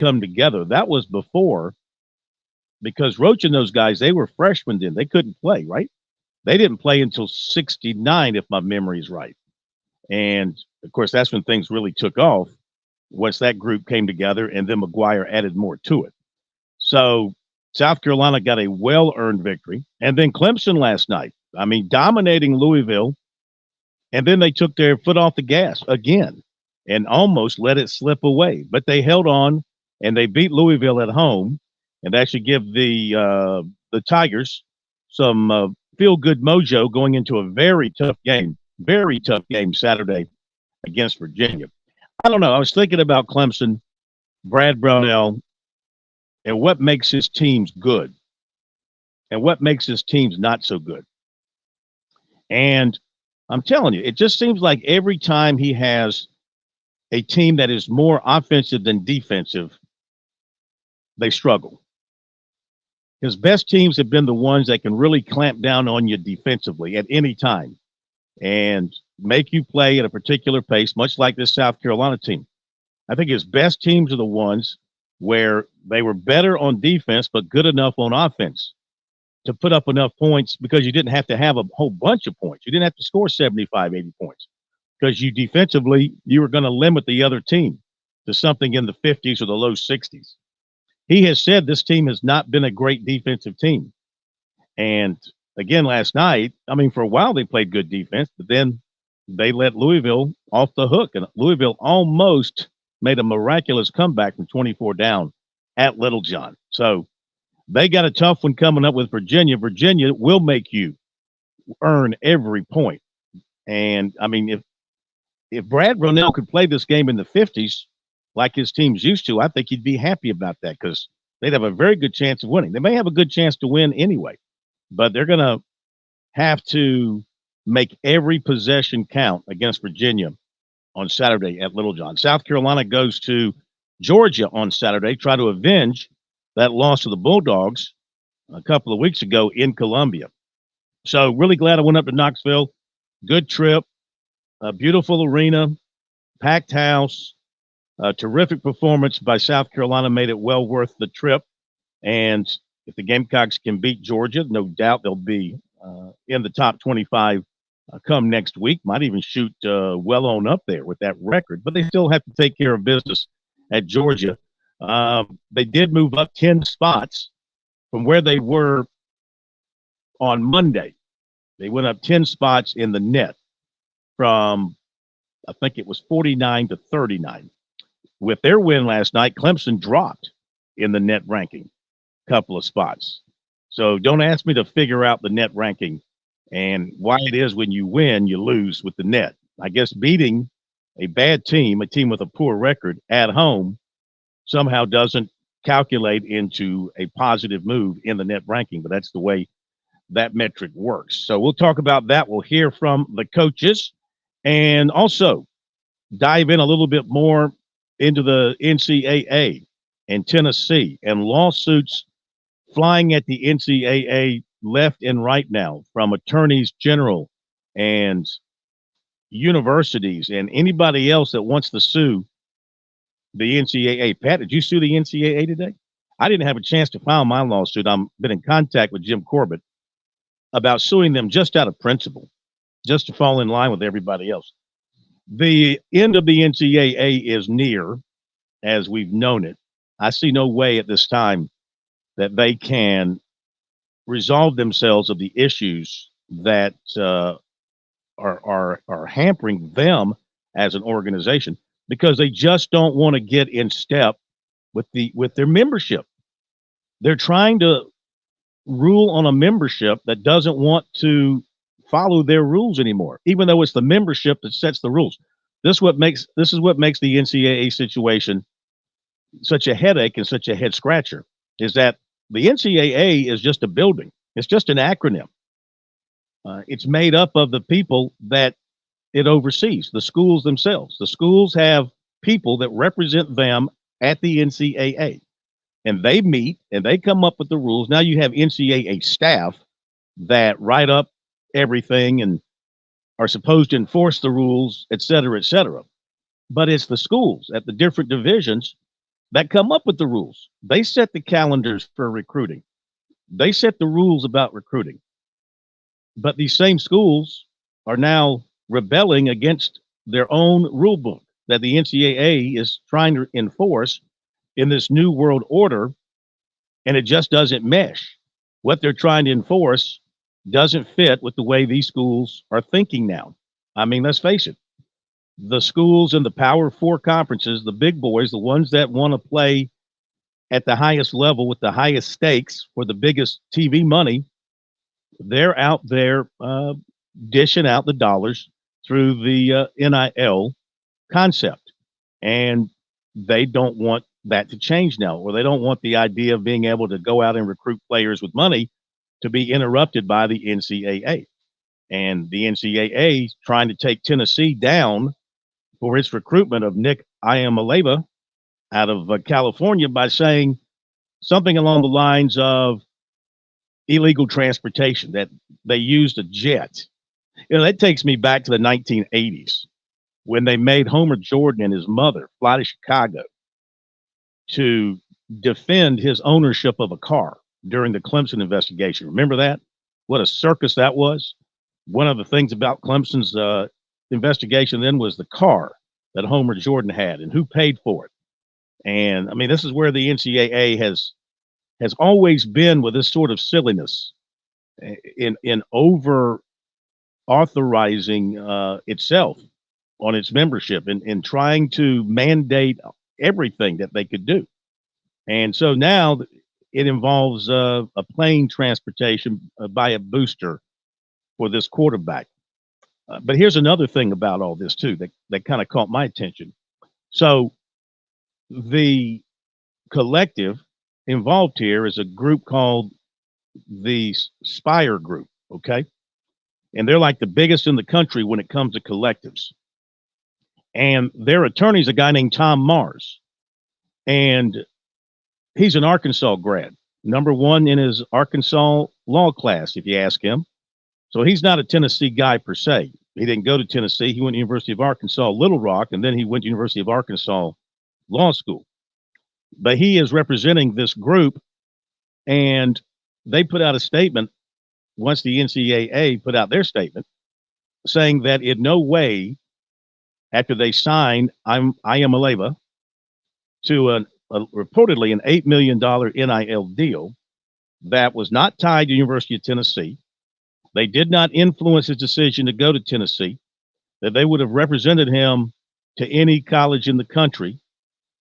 come together. That was before, because Roach and those guys, they were freshmen then. They couldn't play, right? They didn't play until 69, if my memory is right. And, of course, that's when things really took off once that group came together, and then McGuire added more to it. So South Carolina got a well-earned victory. And then Clemson last night, I mean, dominating Louisville, and then they took their foot off the gas again and almost let it slip away. But they held on, and they beat Louisville at home, and that should give the Tigers some feel-good mojo going into a very tough game Saturday against Virginia. I don't know. I was thinking about Clemson, Brad Brownell, and what makes his teams good and what makes his teams not so good. And I'm telling you, it just seems like every time he has a team that is more offensive than defensive, they struggle. His best teams have been the ones that can really clamp down on you defensively at any time and make you play at a particular pace, much like this South Carolina team. I think his best teams are the ones where they were better on defense but good enough on offense to put up enough points, because you didn't have to have a whole bunch of points. You didn't have to score 75, 80 points because you defensively, you were going to limit the other team to something in the 50s or the low 60s. He has said this team has not been a great defensive team. And again, last night, I mean, for a while they played good defense, but then they let Louisville off the hook. And Louisville almost made a miraculous comeback from 24 down at Littlejohn. So they got a tough one coming up with Virginia. Virginia will make you earn every point. And, I mean, if Brad Brownell could play this game in the 50s like his team's used to, I think he'd be happy about that, because they'd have a very good chance of winning. They may have a good chance to win anyway, but they're going to have to make every possession count against Virginia on Saturday at Littlejohn. South Carolina goes to Georgia on Saturday, try to avenge that loss to the Bulldogs a couple of weeks ago in Columbia. So really glad I went up to Knoxville. Good trip, a beautiful arena, packed house, a terrific performance by South Carolina made it well worth the trip. And if the Gamecocks can beat Georgia, no doubt they'll be in the top 25 come next week. Might even shoot well on up there with that record, but they still have to take care of business at Georgia. They did move up 10 spots from where they were on Monday. They went up 10 spots in the net from, I think it was 49 to 39. With their win last night, Clemson dropped in the net ranking a couple of spots. So don't ask me to figure out the net ranking and why it is when you win, you lose with the net. I guess beating a bad team, a team with a poor record at home, somehow doesn't calculate into a positive move in the net ranking, but that's the way that metric works. So we'll talk about that. We'll hear from the coaches and also dive in a little bit more into the NCAA and Tennessee and lawsuits flying at the NCAA left and right now from attorneys general and universities and anybody else that wants to sue the NCAA. Pat, did you sue the NCAA today? I didn't have a chance to file my lawsuit. I've been in contact with Jim Corbett about suing them just out of principle, just to fall in line with everybody else. The end of the NCAA is near, as we've known it. I see no way at this time that they can resolve themselves of the issues that are hampering them as an organization, because they just don't want to get in step with their membership. They're trying to rule on a membership that doesn't want to follow their rules anymore, even though it's the membership that sets the rules. This is what makes the NCAA situation such a headache and such a head scratcher, is that the NCAA is just a building. It's just an acronym. It's made up of the people that it oversees, the schools themselves. The schools have people that represent them at the NCAA, and they meet and they come up with the rules. Now you have NCAA staff that write up everything and are supposed to enforce the rules, et cetera, et cetera. But it's the schools at the different divisions that come up with the rules. They set the calendars for recruiting. They set the rules about recruiting. But these same schools are now rebelling against their own rule book that the NCAA is trying to enforce in this new world order, and it just doesn't mesh. What they're trying to enforce doesn't fit with the way these schools are thinking now. I mean, let's face it. The schools in the Power Four conferences, the big boys, the ones that want to play at the highest level with the highest stakes for the biggest TV money, they're out there dishing out the dollars through the NIL concept. And they don't want that to change now, or they don't want the idea of being able to go out and recruit players with money to be interrupted by the NCAA. And the NCAA is trying to take Tennessee down for its recruitment of Nick Iamaleava out of California by saying something along the lines of illegal transportation, that they used a jet. You know, that takes me back to the 1980s when they made Homer Jordan and his mother fly to Chicago to defend his ownership of a car during the Clemson investigation. Remember that? What a circus that was. One of the things about Clemson's investigation then was the car that Homer Jordan had and who paid for it. And I mean, this is where the NCAA has always been with this sort of silliness in over authorizing itself on its membership and in trying to mandate everything that they could do. And so now it involves a plane transportation by a booster for this quarterback. But here's another thing about all this, too, that kind of caught my attention. So the collective involved here is a group called the Spire Group, okay? And they're like the biggest in the country when it comes to collectives. And their attorney's a guy named Tom Mars. And he's an Arkansas grad, number one in his Arkansas law class, if you ask him. So he's not a Tennessee guy per se. He didn't go to Tennessee. He went to University of Arkansas, Little Rock, and then he went to University of Arkansas Law School. But he is representing this group, and they put out a statement once the NCAA put out their statement saying that in no way, after they signed Iamaleava to reportedly an $8 million NIL deal that was not tied to University of Tennessee, they did not influence his decision to go to Tennessee, that they would have represented him to any college in the country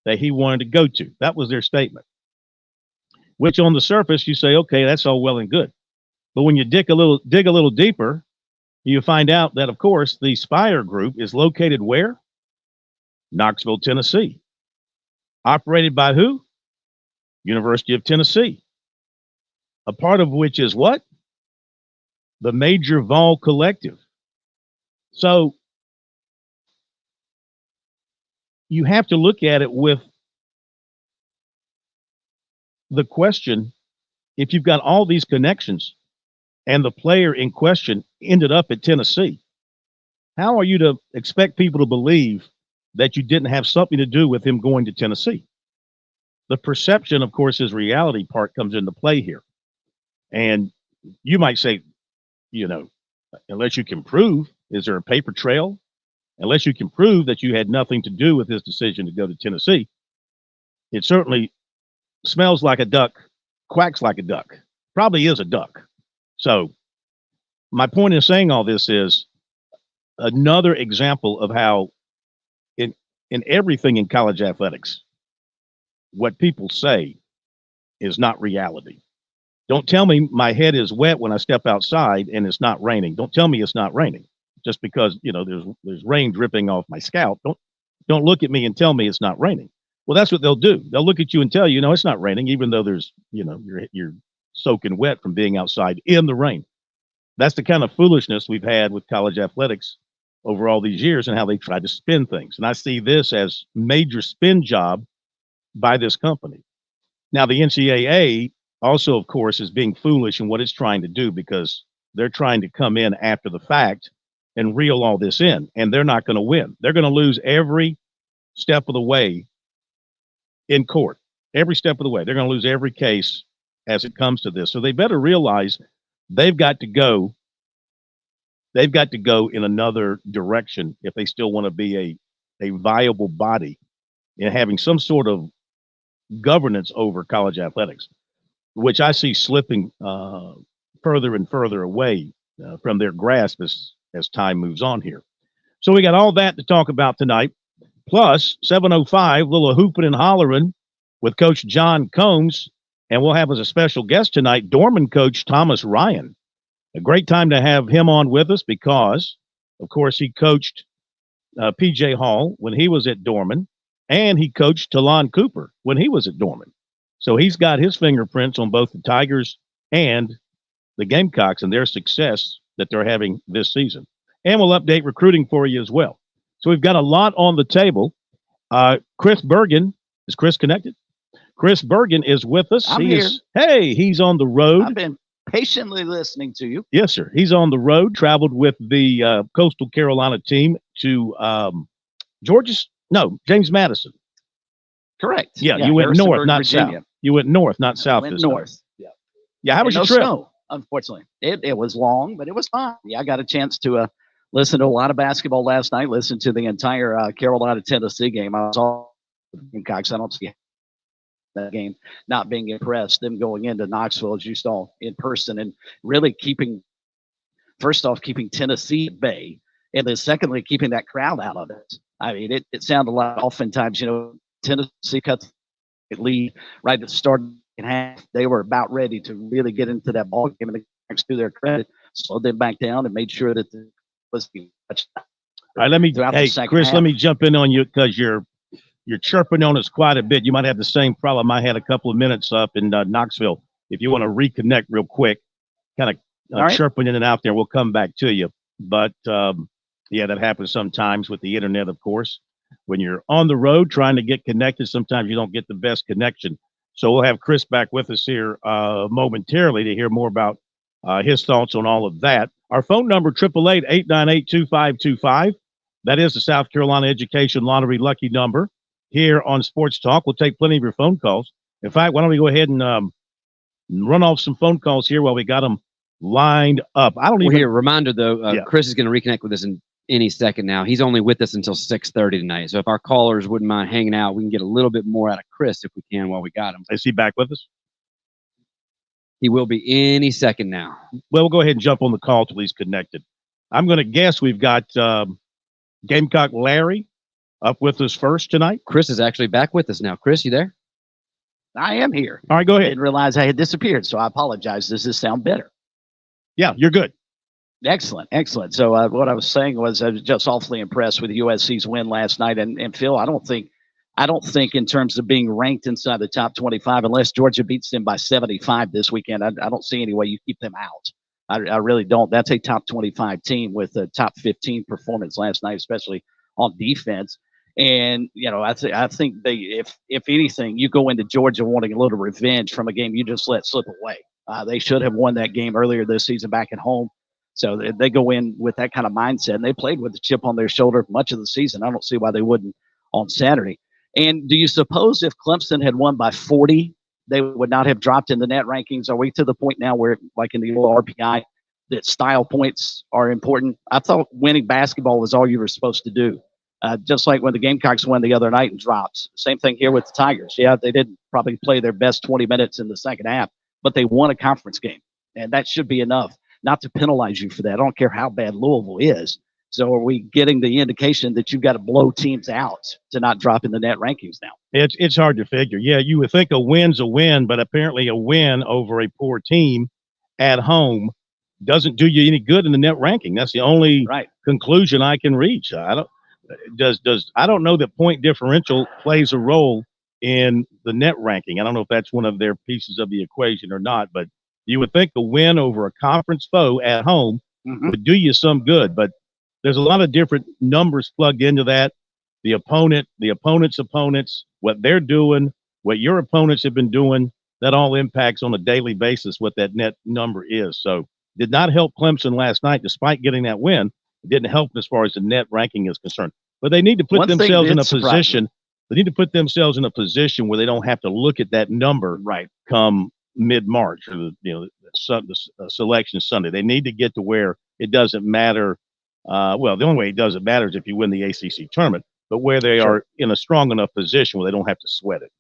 that he wanted to go to. That was their statement, which on the surface you say, okay, that's all well and good. But when you dig a little deeper, you find out that, of course, the Spire Group is located where? Knoxville, Tennessee. Operated by who? University of Tennessee. A part of which is what? The Major Vol Collective. So you have to look at it with the question, if you've got all these connections and the player in question ended up at Tennessee, how are you to expect people to believe that you didn't have something to do with him going to Tennessee? The perception, of course, is reality part comes into play here. And you might say, you know, unless you can prove, is there a paper trail? Unless you can prove that you had nothing to do with his decision to go to Tennessee, it certainly smells like a duck, quacks like a duck, probably is a duck. So my point in saying all this is another example of how in everything in college athletics, what people say is not reality. Don't tell me my head is wet when I step outside and it's not raining. Don't tell me it's not raining just because, you know, there's rain dripping off my scalp. Don't look at me and tell me it's not raining. Well, that's what they'll do. They'll look at you and tell you, no, it's not raining, even though there's, you know, you're soaking wet from being outside in the rain. That's the kind of foolishness we've had with college athletics over all these years and how they try to spin things. And I see this as major spin job by this company. Now, the NCAA also, of course, is being foolish in what it's trying to do because they're trying to come in after the fact and reel all this in, and they're not going to win. They're going to lose every step of the way in court every step of the way. They're going to lose every case as it comes to this. So they better realize they've got to go. They've got to go in another direction if they still want to be a viable body in having some sort of governance over college athletics, which I see slipping further and further away from their grasp as time moves on here. So we got all that to talk about tonight. Plus, 7:05, little hooping and hollering with Coach John Combs. And we'll have as a special guest tonight, Dorman coach Thomas Ryan. A great time to have him on with us because, of course, he coached P.J. Hall when he was at Dorman, and he coached Talon Cooper when he was at Dorman. So he's got his fingerprints on both the Tigers and the Gamecocks and their success that they're having this season. And we'll update recruiting for you as well. So we've got a lot on the table. Chris Bergen, is Chris connected? Chris Bergen is with us. I'm here. He's on the road. I've been patiently listening to you. Yes, sir. He's on the road, traveled with the Coastal Carolina team to James Madison. Correct. Yeah, you went north, not Virginia. south. You went north, not south. I went north. Yeah. Yeah, how was your no trip? Snow, unfortunately. It was long, but it was fun. Yeah, I got a chance to listen to a lot of basketball last night, listen to the entire Carolina-Tennessee game. I was all Gamecocks. I don't see that game not being impressed. Them going into Knoxville, as you saw in person, and really keeping Tennessee at bay, and then secondly, keeping that crowd out of it. I mean, it sounded like oftentimes, Tennessee cut the lead right at the start and half. They were about ready to really get into that ball game, and the Gamecocks, to their credit, slowed them back down and made sure that the was being touched. All right, Chris, let me jump in on you because you're chirping on us quite a bit. You might have the same problem I had a couple of minutes up in Knoxville. If you want to reconnect real quick, kind of chirping in and out there, we'll come back to you. But, yeah, that happens sometimes with the internet, of course. When you're on the road trying to get connected, sometimes you don't get the best connection. So we'll have Chris back with us here momentarily to hear more about his thoughts on all of that. Our phone number, 888-898-2525. That is the South Carolina Education Lottery lucky number here on Sports Talk. We'll take plenty of your phone calls. In fact, why don't we go ahead and run off some phone calls here while we got them lined up. Reminder, though, Chris is going to reconnect with us in any second now. He's only with us until 6:30 tonight. So if our callers wouldn't mind hanging out, we can get a little bit more out of Chris if we can while we got him. Is he back with us? He will be any second now. Well, we'll go ahead and jump on the call till he's connected. I'm going to guess we've got Gamecock Larry up with us first tonight. Chris is actually back with us now. Chris, you there? I am here. All right, go ahead. I didn't realize I had disappeared, so I apologize. Does this sound better? Yeah, you're good. Excellent. So what I was saying was I was just awfully impressed with USC's win last night. And Phil, I don't think in terms of being ranked inside the top 25, unless Georgia beats them by 75 this weekend, I don't see any way you keep them out. I really don't. That's a top 25 team with a top 15 performance last night, especially on defense. And, I think if anything, you go into Georgia wanting a little revenge from a game you just let slip away. They should have won that game earlier this season back at home. So they go in with that kind of mindset, and they played with a chip on their shoulder much of the season. I don't see why they wouldn't on Saturday. And do you suppose if Clemson had won by 40, they would not have dropped in the net rankings? Are we to the point now where, like in the old RPI, that style points are important? I thought winning basketball was all you were supposed to do. Just like when the Gamecocks won the other night and dropped. Same thing here with the Tigers. Yeah, they didn't probably play their best 20 minutes in the second half, but they won a conference game. And that should be enough not to penalize you for that. I don't care how bad Louisville is. So are we getting the indication that you've got to blow teams out to not drop in the net rankings now? It's hard to figure. Yeah, you would think a win's a win, but apparently a win over a poor team at home doesn't do you any good in the net ranking. That's the only conclusion I can reach. I don't know that point differential plays a role in the net ranking. I don't know if that's one of their pieces of the equation or not, but you would think a win over a conference foe at home would do you some good, but there's a lot of different numbers plugged into that. The opponent's opponents, what they're doing, what your opponents have been doing, that all impacts on a daily basis what that net number is. So did not help Clemson last night, despite getting that win. It didn't help as far as the net ranking is concerned. But they need to put themselves in a position They need to put themselves in a position where they don't have to look at that number come mid-March or the selection Sunday. They need to get to where it doesn't matter. Well, the only way it doesn't matter is if you win the ACC tournament, but where they are in a strong enough position where they don't have to sweat it.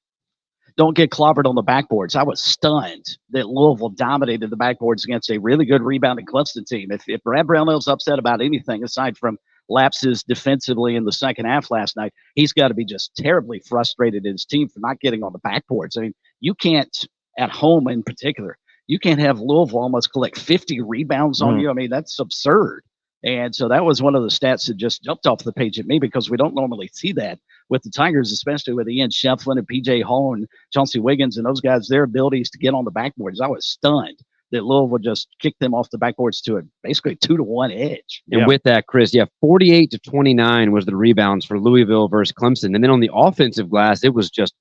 Don't get clobbered on the backboards. I was stunned that Louisville dominated the backboards against a really good rebounding Clemson team. If Brad Brownell's upset about anything aside from lapses defensively in the second half last night, he's got to be just terribly frustrated at his team for not getting on the backboards. I mean, you can't, at home in particular, you can't have Louisville almost collect 50 rebounds on you. I mean, that's absurd. And so that was one of the stats that just jumped off the page at me because we don't normally see that with the Tigers, especially with Ian Shefflin and P.J. Hall and Chauncey Wiggins and those guys, their abilities to get on the backboards. I was stunned that Louisville just kicked them off the backboards to a basically 2-1 edge. And with that, Chris, 48-29 was the rebounds for Louisville versus Clemson. And then on the offensive glass, it was just,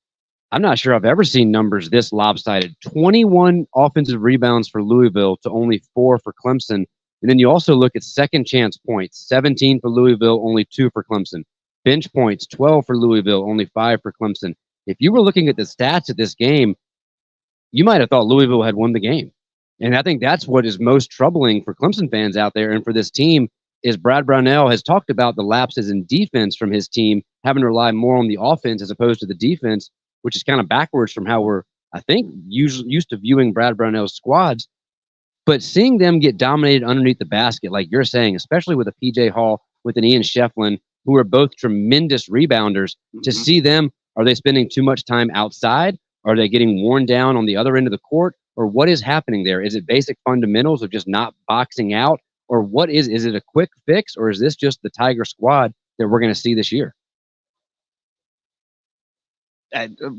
I'm not sure I've ever seen numbers this lopsided. 21 offensive rebounds for Louisville to only 4 for Clemson. And then you also look at second chance points, 17 for Louisville, only 2 for Clemson. Bench points, 12 for Louisville, only 5 for Clemson. If you were looking at the stats of this game, you might have thought Louisville had won the game. And I think that's what is most troubling for Clemson fans out there and for this team is Brad Brownell has talked about the lapses in defense from his team, having to rely more on the offense as opposed to the defense, which is kind of backwards from how we're, I think, used to viewing Brad Brownell's squads. But seeing them get dominated underneath the basket, like you're saying, especially with a P.J. Hall, with an Ian Shefflin, who are both tremendous rebounders, to see them, are they spending too much time outside? Are they getting worn down on the other end of the court? Or what is happening there? Is it basic fundamentals of just not boxing out? Or what is it a quick fix? Or is this just the Tiger squad that we're going to see this year?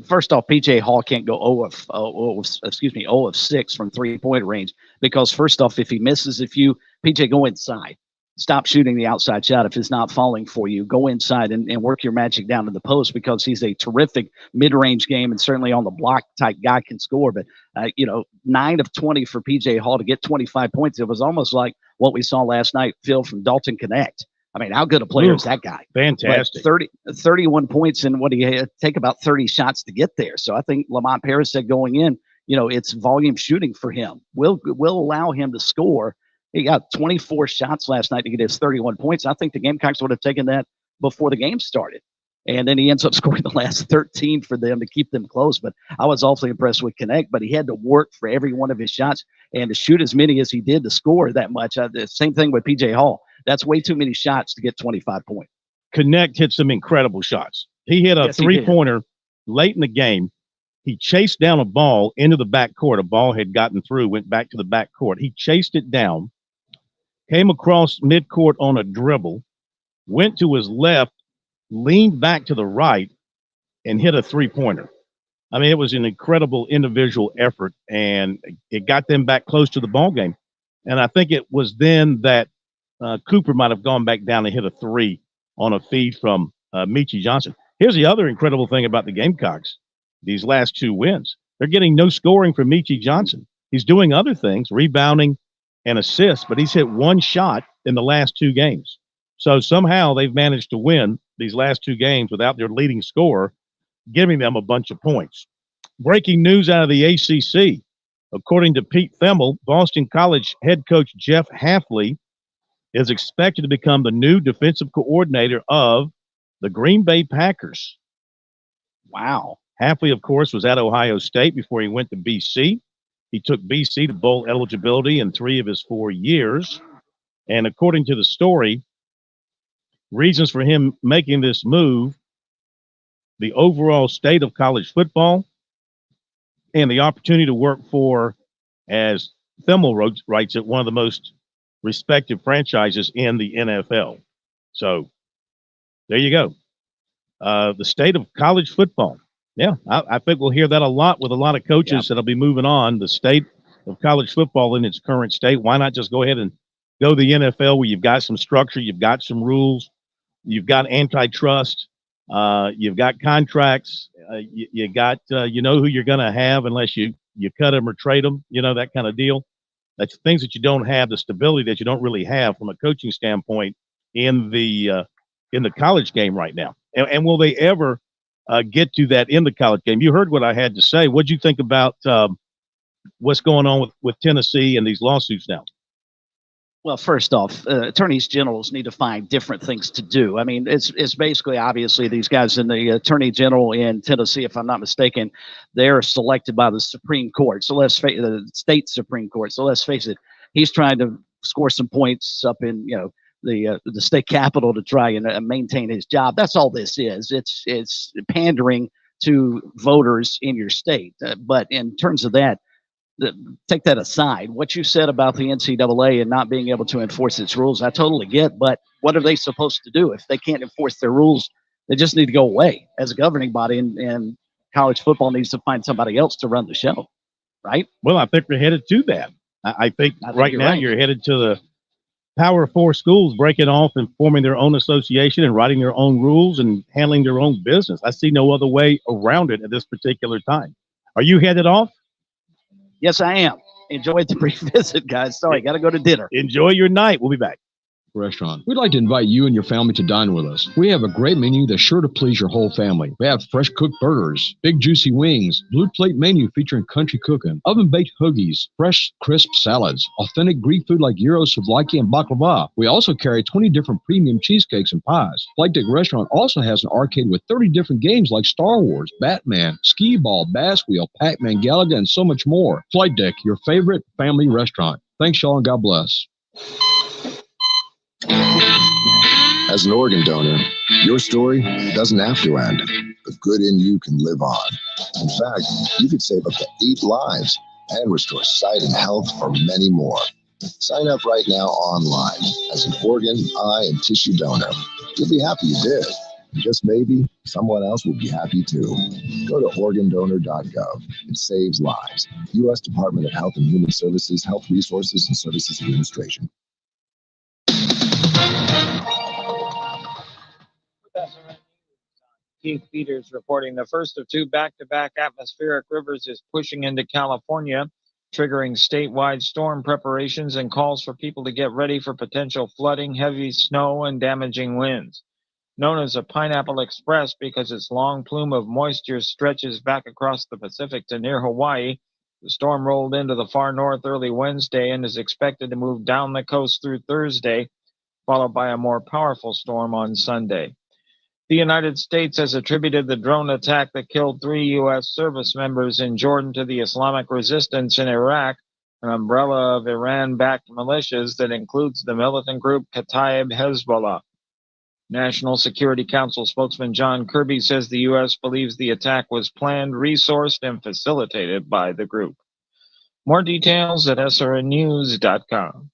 First off, P.J. Hall can't go 0 of 6 from three-point range because, first off, if he misses, P.J. go inside. Stop shooting the outside shot if it's not falling for you. Go inside and work your magic down to the post because he's a terrific mid-range game and certainly on the block type guy can score. But, 9 of 20 for P.J. Hall to get 25 points. It was almost like what we saw last night, Phil, from Dalton Connect. I mean, how good a player is that guy? Fantastic. 31 points in what he had take about 30 shots to get there. So I think Lamont Paris said going in, it's volume shooting for him. We'll allow him to score. He got 24 shots last night to get his 31 points. I think the Gamecocks would have taken that before the game started. And then he ends up scoring the last 13 for them to keep them close. But I was awfully impressed with Connect, but he had to work for every one of his shots and to shoot as many as he did to score that much. The same thing with P.J. Hall. That's way too many shots to get 25 points. Connect hit some incredible shots. He hit a three-pointer late in the game. He chased down a ball into the backcourt. A ball had gotten through, went back to the backcourt. He chased it down, came across midcourt on a dribble, went to his left, leaned back to the right, and hit a three-pointer. I mean, it was an incredible individual effort, and it got them back close to the ball game. And I think it was then that Cooper might have gone back down and hit a three on a feed from Michi Johnson. Here's the other incredible thing about the Gamecocks, these last 2 wins. They're getting no scoring from Michi Johnson. He's doing other things, rebounding and assists, but he's hit 1 shot in the last 2 games. So somehow they've managed to win these last 2 games without their leading scorer giving them a bunch of points. Breaking news out of the ACC. According to Pete Themmel, Boston College head coach Jeff Hafley is expected to become the new defensive coordinator of the Green Bay Packers. Wow. Hafley, of course, was at Ohio State before he went to BC. He took BC to bowl eligibility in 3 of his 4 years. And according to the story, reasons for him making this move, the overall state of college football, and the opportunity to work for, as Themmel writes it, one of the most respected franchises in the NFL. So there you go. The state of college football. Yeah, I think we'll hear that a lot with a lot of coaches that'll be moving on. The state of college football in its current state. Why not just go ahead and go to the NFL where you've got some structure, you've got some rules, you've got antitrust, you've got contracts, you got you know who you're going to have unless you cut them or trade them, that kind of deal. That's things that you don't have, the stability that you don't really have from a coaching standpoint in the college game right now. And will they ever get to that in the college game. You heard what I had to say. What do you think about what's going on with Tennessee and these lawsuits now? Well, first off, attorneys generals need to find different things to do. I mean, it's basically obviously these guys in the attorney general in Tennessee, if I'm not mistaken, they're selected by the Supreme Court. So the state Supreme Court. So let's face it, he's trying to score some points up in the state capitol to try and maintain his job. That's all this is. It's pandering to voters in your state. But in terms of that, take that aside. What you said about the NCAA and not being able to enforce its rules, I totally get. But what are they supposed to do if they can't enforce their rules? They just need to go away as a governing body, and college football needs to find somebody else to run the show, right? Well, I think we're headed to that. I think right now you're headed to the Power 4 schools breaking off and forming their own association and writing their own rules and handling their own business. I see no other way around it at this particular time. Are you headed off? Yes, I am. Enjoy the brief visit, guys. Sorry, got to go to dinner. Enjoy your night. We'll be back. Restaurant. We'd like to invite you and your family to dine with us. We have a great menu that's sure to please your whole family. We have fresh cooked burgers, big juicy wings, blue plate menu featuring country cooking, oven baked hoagies, fresh crisp salads, authentic Greek food like gyros, souvlaki, and baklava. We also carry 20 different premium cheesecakes and pies. Flight Deck Restaurant also has an arcade with 30 different games like Star Wars, Batman, Skee Ball, Bass Wheel, Pac-Man, Galaga, and so much more. Flight Deck, your favorite family restaurant. Thanks, y'all, and God bless. As an organ donor, your story doesn't have to end. The good in you can live on. In fact, you could save up to 8 lives and restore sight and health for many more. Sign up right now online as an organ, eye, and tissue donor. You'll be happy you did. And just maybe someone else will be happy too. Go to organdonor.gov. It saves lives. U.S. Department of Health and Human Services, Health Resources and Services Administration. Keith Peters reporting the first of 2 back-to-back atmospheric rivers is pushing into California, triggering statewide storm preparations and calls for people to get ready for potential flooding, heavy snow, and damaging winds. Known as a Pineapple Express because its long plume of moisture stretches back across the Pacific to near Hawaii, the storm rolled into the far north early Wednesday and is expected to move down the coast through Thursday, followed by a more powerful storm on Sunday. The United States has attributed the drone attack that killed 3 U.S. service members in Jordan to the Islamic resistance in Iraq, an umbrella of Iran-backed militias that includes the militant group Kataib Hezbollah. National Security Council spokesman John Kirby says the U.S. believes the attack was planned, resourced, and facilitated by the group. More details at srnnews.com.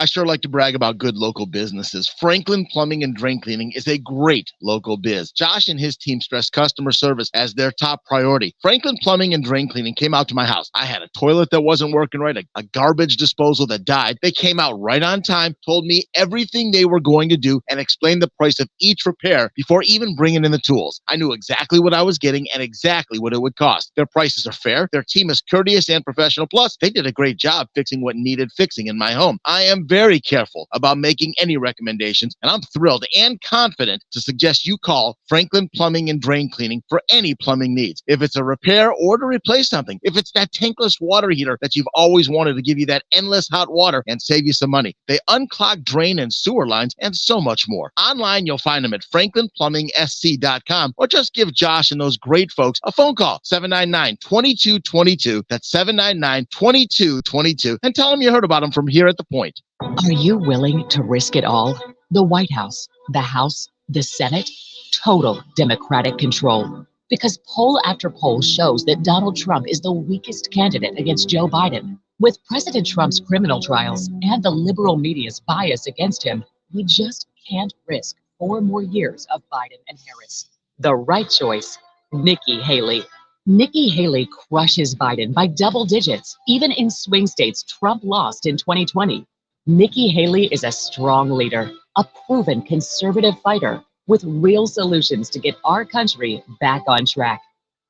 I sure like to brag about good local businesses. Franklin Plumbing and Drain Cleaning is a great local biz. Josh and his team stress customer service as their top priority. Franklin Plumbing and Drain Cleaning came out to my house. I had a toilet that wasn't working right, a garbage disposal that died. They came out right on time, told me everything they were going to do, and explained the price of each repair before even bringing in the tools. I knew exactly what I was getting and exactly what it would cost. Their prices are fair. Their team is courteous and professional. Plus, they did a great job fixing what needed fixing in my home. I am very careful about making any recommendations, and I'm thrilled and confident to suggest you call Franklin Plumbing and Drain Cleaning for any plumbing needs. If it's a repair or to replace something, if it's that tankless water heater that you've always wanted to give you that endless hot water and save you some money. They unclog drain and sewer lines and so much more. Online, you'll find them at franklinplumbing.sc.com or just give Josh and those great folks a phone call, 799-2222. That's 799-2222, and tell them you heard about them from here at The Point. Are you willing to risk it all? The White House, the House, the Senate, total Democratic control. Because poll after poll shows that Donald Trump is the weakest candidate against Joe Biden. With President Trump's criminal trials and the liberal media's bias against him, we just can't risk 4 more years of Biden and Harris. The right choice, Nikki Haley. Nikki Haley crushes Biden by double digits, even in swing states Trump lost in 2020. Nikki Haley is a strong leader, a proven conservative fighter with real solutions to get our country back on track.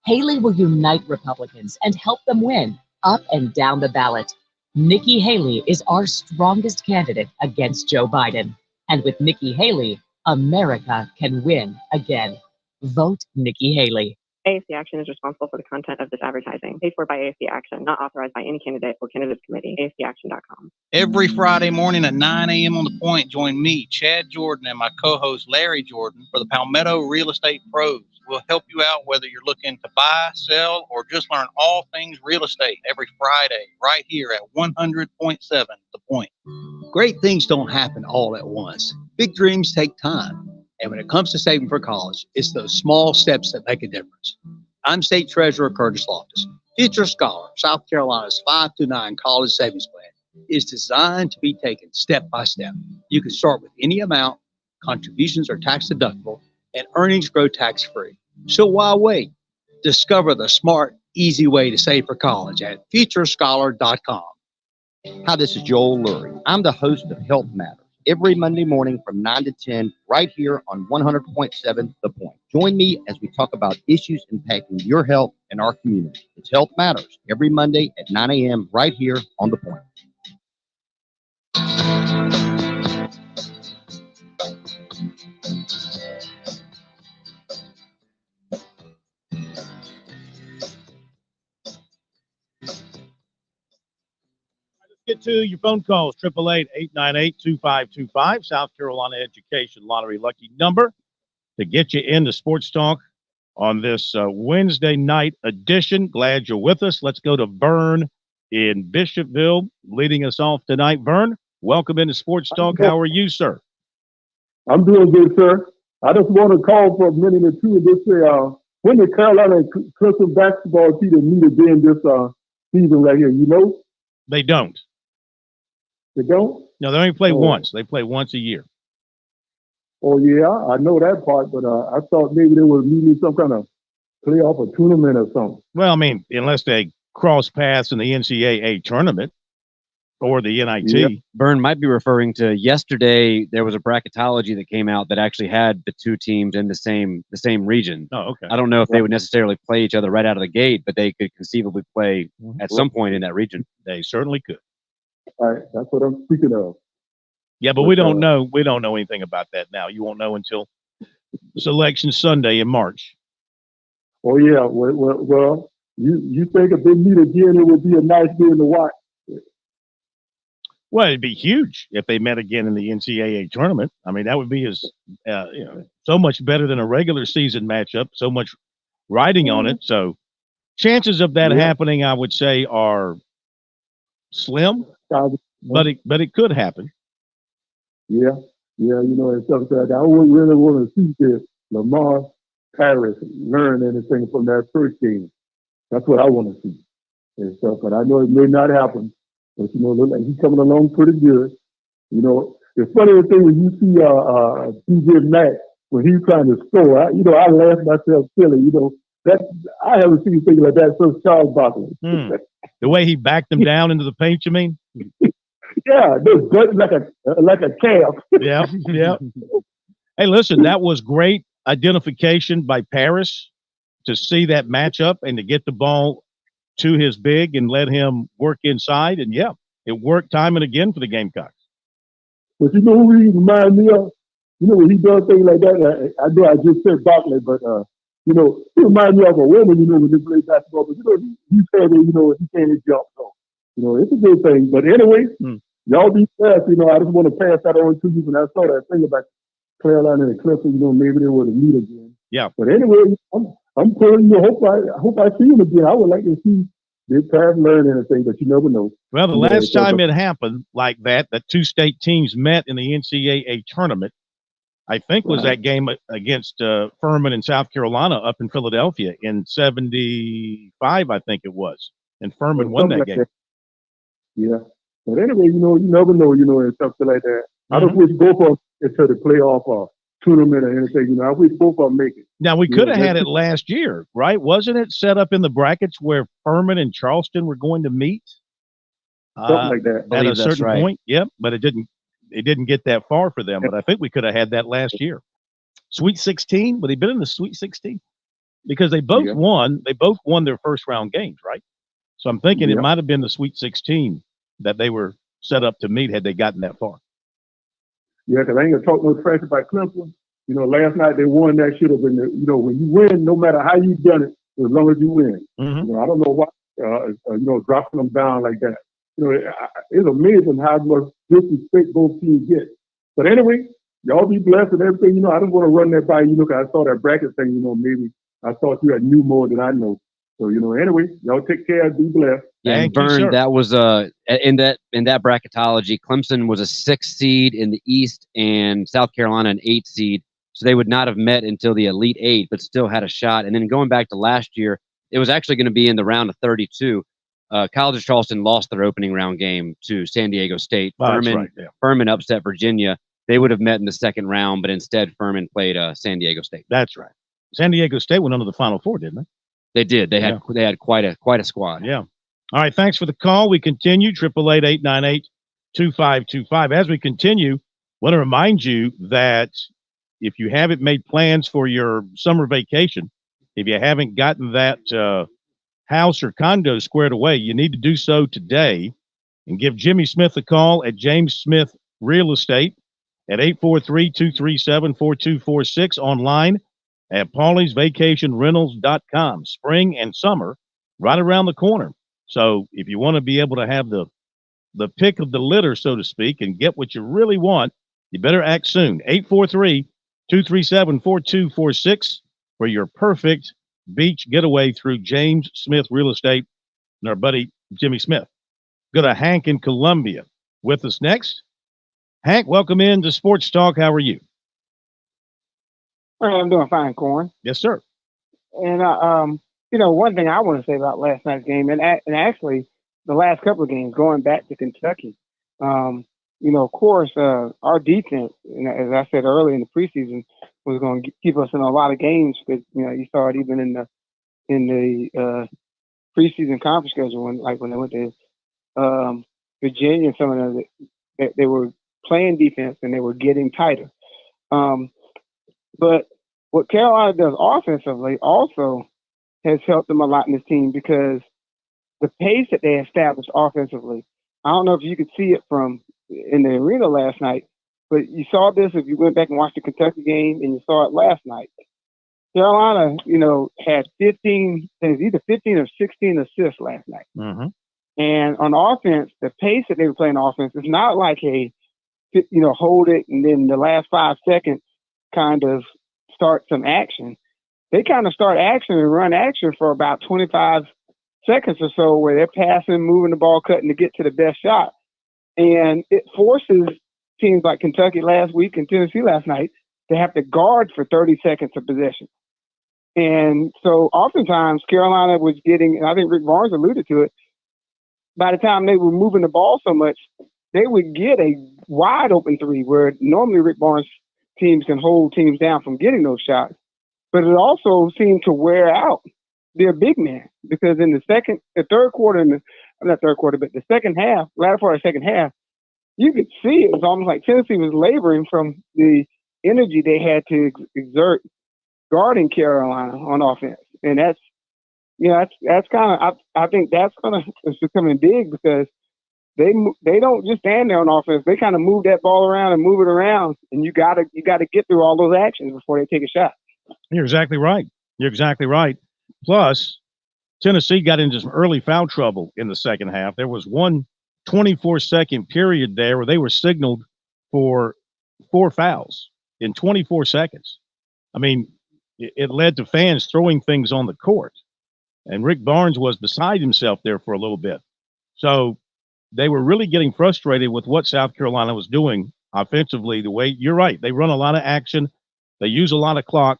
Haley will unite Republicans and help them win up and down the ballot. Nikki Haley is our strongest candidate against Joe Biden. And with Nikki Haley, America can win again. Vote Nikki Haley. AFC Action is responsible for the content of this advertising. Paid for by AFC Action, not authorized by any candidate or candidates committee. AFCAction.com. Every Friday morning at 9 a.m. on The Point, join me, Chad Jordan, and my co-host Larry Jordan for the Palmetto Real Estate Pros. We'll help you out whether you're looking to buy, sell, or just learn all things real estate every Friday right here at 100.7 The Point. Great things don't happen all at once. Big dreams take time. And when it comes to saving for college, it's those small steps that make a difference. I'm State Treasurer Curtis Loftus. Future Scholar, South Carolina's 529 college savings plan is designed to be taken step by step. You can start with any amount, contributions are tax deductible, and earnings grow tax free. So why wait? Discover the smart, easy way to save for college at futurescholar.com. Hi, this is Joel Lurie. I'm the host of Health Matters every Monday morning from 9 to 10 right here on 100.7 The Point. Join me as we talk about issues impacting your health and our community. It's Health Matters every Monday at 9 a.m. right here on The Point. Get to your phone calls, 888-898-2525, South Carolina Education Lottery lucky number to get you into Sports Talk on this Wednesday night edition. Glad you're with us. Let's go to Vern in Bishopville leading us off tonight. Vern, welcome into Sports Talk. How are you, sir? I'm doing good, sir. I just want to call for a minute or two and just say, when the Carolina and Clemson basketball team meet again this season right here, you know? They don't. They don't? No, they only play once. They play once a year. Oh, yeah, I know that part, but I thought maybe they were meeting some kind of playoff or tournament or something. Well, I mean, unless they cross paths in the NCAA tournament or the NIT. Yeah. Vern might be referring to yesterday. There was a bracketology that came out that actually had the two teams in the same region. Oh, okay. I don't know if they would necessarily play each other right out of the gate, but they could conceivably play at some point in that region. They certainly could. All right, that's what I'm speaking of. Yeah, but we don't know. We don't know anything about that now. You won't know until Selection Sunday in March. Oh, yeah. Well, you think if they meet again, it would be a nice game to watch. Well, it'd be huge if they met again in the NCAA tournament. I mean, that would be so much better than a regular season matchup, so much riding on it. So chances of that happening, I would say, are slim, but it could happen. Yeah, you know, and stuff like that. I would really want to see if Lamar Paris learn anything from that first game. That's what I want to see and stuff. But I know it may not happen. But, you know, look like he's coming along pretty good. You know, the funny thing when you see DJ Mack, when he's trying to score, I laugh myself silly. You know, I haven't seen things like that since Charles Barkley. The way he backed them down into the paint, you mean? Yeah, like a calf. Yeah. Hey, listen, that was great identification by Paris to see that matchup and to get the ball to his big and let him work inside. And, yeah, it worked time and again for the Gamecocks. But you know who he reminds me of? You know, when he does things like that, I know I just said Barkley, but, you know, he reminds me of a woman, you know, when they play basketball. But, you know, he's saying, you know, he can't jump. So, you know, it's a good thing. But anyway, y'all be fast. You know, I just want to pass that on to you. When I saw that thing about Carolina and Clemson, you know, maybe they would meet again. Yeah. But anyway, I'm pulling you. I hope I see him again. I would like to see this pass learn anything, but you never know. Well, the last time it happened like that two state teams met in the NCAA tournament, I think was that game against Furman in South Carolina up in Philadelphia in 75, I think it was. And Furman won that game. Yeah. But anyway, you know, you never know, you know, and something like that. I don't wish both of them into the playoff or tournament or anything. You know, I wish both of them make it. Now, we could have had it last year, right? Wasn't it set up in the brackets where Furman and Charleston were going to meet? Something like that. At a certain point, yep. But it didn't get that far for them. But I think we could have had that last year. Sweet 16? Would they been in the Sweet 16? Because they both won. They both won their first round games, right? So I'm thinking it might have been the Sweet 16 that they were set up to meet had they gotten that far. Yeah, because I ain't going to talk no trash about Clemson. You know, last night they won. That should have been, when you win, no matter how you done it, as long as you win. Mm-hmm. You know, I don't know why, dropping them down like that. You know, it's amazing how much disrespect both teams get. But anyway, y'all be blessed and everything. You know, I just want to run that by you. Look, I saw that bracket thing. You know, maybe I thought you had knew more than I know. So, anyway, y'all take care. Be blessed. Yeah, and Vern, that was in that bracketology, Clemson was a 6th seed in the East and South Carolina an 8th seed. So they would not have met until the Elite 8, but still had a shot. And then going back to last year, it was actually going to be in the round of 32. College of Charleston lost their opening round game to San Diego State. Furman upset Virginia. They would have met in the second round, but instead Furman played San Diego State. That's right. San Diego State went under the Final Four, didn't they? They did. They had quite a squad. Yeah. All right. Thanks for the call. We continue 888-898-2525. As we continue, I want to remind you that if you haven't made plans for your summer vacation, if you haven't gotten that house or condo squared away, you need to do so today and give Jimmy Smith a call at James Smith Real Estate at 843-237-4246, online at pauliesvacationrentals.com. Spring and summer right around the corner. So if you want to be able to have the pick of the litter, so to speak, and get what you really want, you better act soon. 843-237-4246 for your perfect beach getaway through James Smith Real Estate and our buddy Jimmy Smith. Go to Hank in Columbia with us next. Hank, welcome in to Sports Talk. How are you? Well, I'm doing fine, Corn. Yes, sir. And, one thing I want to say about last night's game, and actually the last couple of games, going back to Kentucky, of course, our defense, as I said earlier in the preseason, was going to keep us in a lot of games because, you saw it even in the preseason conference schedule when they went to Virginia and some of them, they were playing defense and they were getting tighter. But what Carolina does offensively also has helped them a lot in this team because the pace that they established offensively, I don't know if you could see it from in the arena last night, but you saw this if you went back and watched the Kentucky game and you saw it last night. Carolina, had 15 or 16 assists last night. Mm-hmm. And on offense, the pace that they were playing offense is not like hold it and then the last 5 seconds kind of start some action. They kind of start action and run action for about 25 seconds or so where they're passing, moving the ball, cutting to get to the best shot. And it forces teams like Kentucky last week and Tennessee last night to have to guard for 30 seconds of possession. And so oftentimes Carolina was getting, and I think Rick Barnes alluded to it, by the time they were moving the ball so much, they would get a wide open three where normally Rick Barnes teams can hold teams down from getting those shots. But it also seemed to wear out their big man because in the third quarter, not third quarter, but the second half, latter part of the second half, you could see it was almost like Tennessee was laboring from the energy they had to exert guarding Carolina on offense. And that's kind of, I think that's it's becoming big because they don't just stand there on offense. They kind of move that ball around and move it around, and you gotta get through all those actions before they take a shot. You're exactly right. Plus, Tennessee got into some early foul trouble in the second half. There was one 24-second period there where they were signaled for 4 fouls in 24 seconds. I mean, it led to fans throwing things on the court, and Rick Barnes was beside himself there for a little bit. So they were really getting frustrated with what South Carolina was doing offensively. The way you're right, they run a lot of action, they use a lot of clock.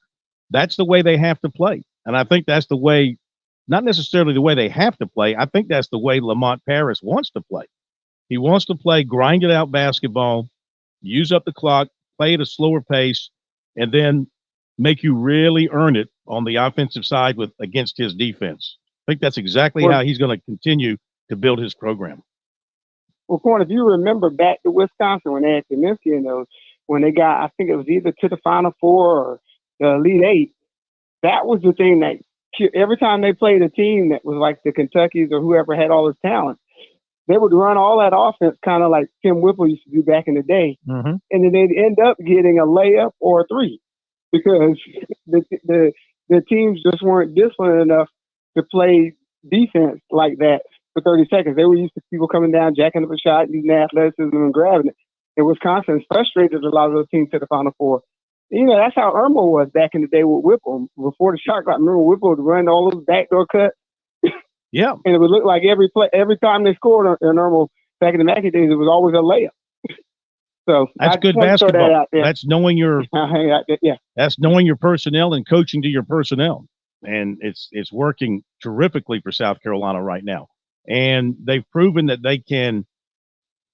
That's the way they have to play, and I think that's the way, not necessarily the way they have to play. I think that's the way Lamont Paris wants to play. He wants to play grinded out basketball, use up the clock, play at a slower pace, and then make you really earn it on the offensive side against his defense. I think that's exactly how he's going to continue to build his program. Well, Corn, if you remember back to Wisconsin when they had Kaminsky in those, when they got, I think it was either to the Final Four or the Elite Eight, that was the thing that every time they played a team that was like the Kentuckys or whoever had all this talent, they would run all that offense kind of like Tim Whipple used to do back in the day. Mm-hmm. And then they'd end up getting a layup or a three. because the teams just weren't disciplined enough to play defense like that for 30 seconds. They were used to people coming down, jacking up a shot, using athleticism and grabbing it. And Wisconsin frustrated a lot of those teams to the Final Four. You know, that's how Irma was back in the day with Whipple. Before the shot clock, remember Whipple would run all those backdoor cuts? Yeah. And it would look like every time they scored in Irma back in the Mackey days, it was always a layup. So that's good basketball. That's knowing your that's knowing your personnel and coaching to your personnel. And it's working terrifically for South Carolina right now. And they've proven that they can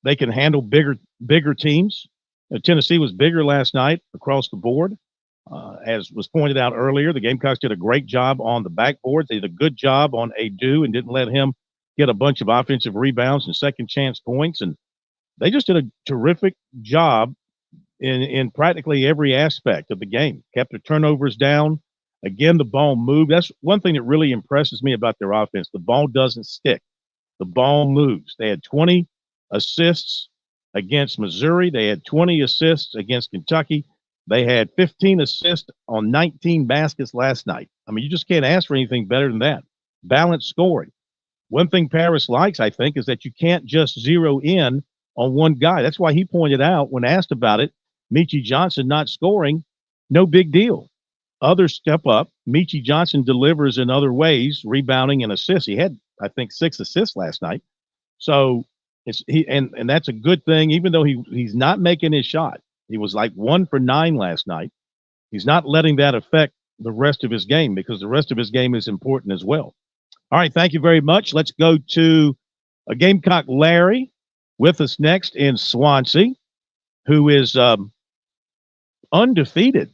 handle bigger teams. Tennessee was bigger last night across the board. As was pointed out earlier, the Gamecocks did a great job on the backboard. They did a good job on Adu and didn't let him get a bunch of offensive rebounds and second chance points. And they just did a terrific job in practically every aspect of the game. Kept their turnovers down. Again, the ball moved. That's one thing that really impresses me about their offense. The ball doesn't stick. The ball moves. They had 20 assists against Missouri. They had 20 assists against Kentucky. They had 15 assists on 19 baskets last night. I mean, you just can't ask for anything better than that. Balanced scoring. One thing Paris likes, I think, is that you can't just zero in on one guy. That's why he pointed out when asked about it, Michi Johnson not scoring, no big deal. Others step up. Michi Johnson delivers in other ways, rebounding and assists. He had, I think, 6 assists last night. So and that's a good thing, even though he's not making his shot. He was like 1 for 9 last night. He's not letting that affect the rest of his game because the rest of his game is important as well. All right, thank you very much. Let's go to a Gamecock Larry with us next in Swansea, who is undefeated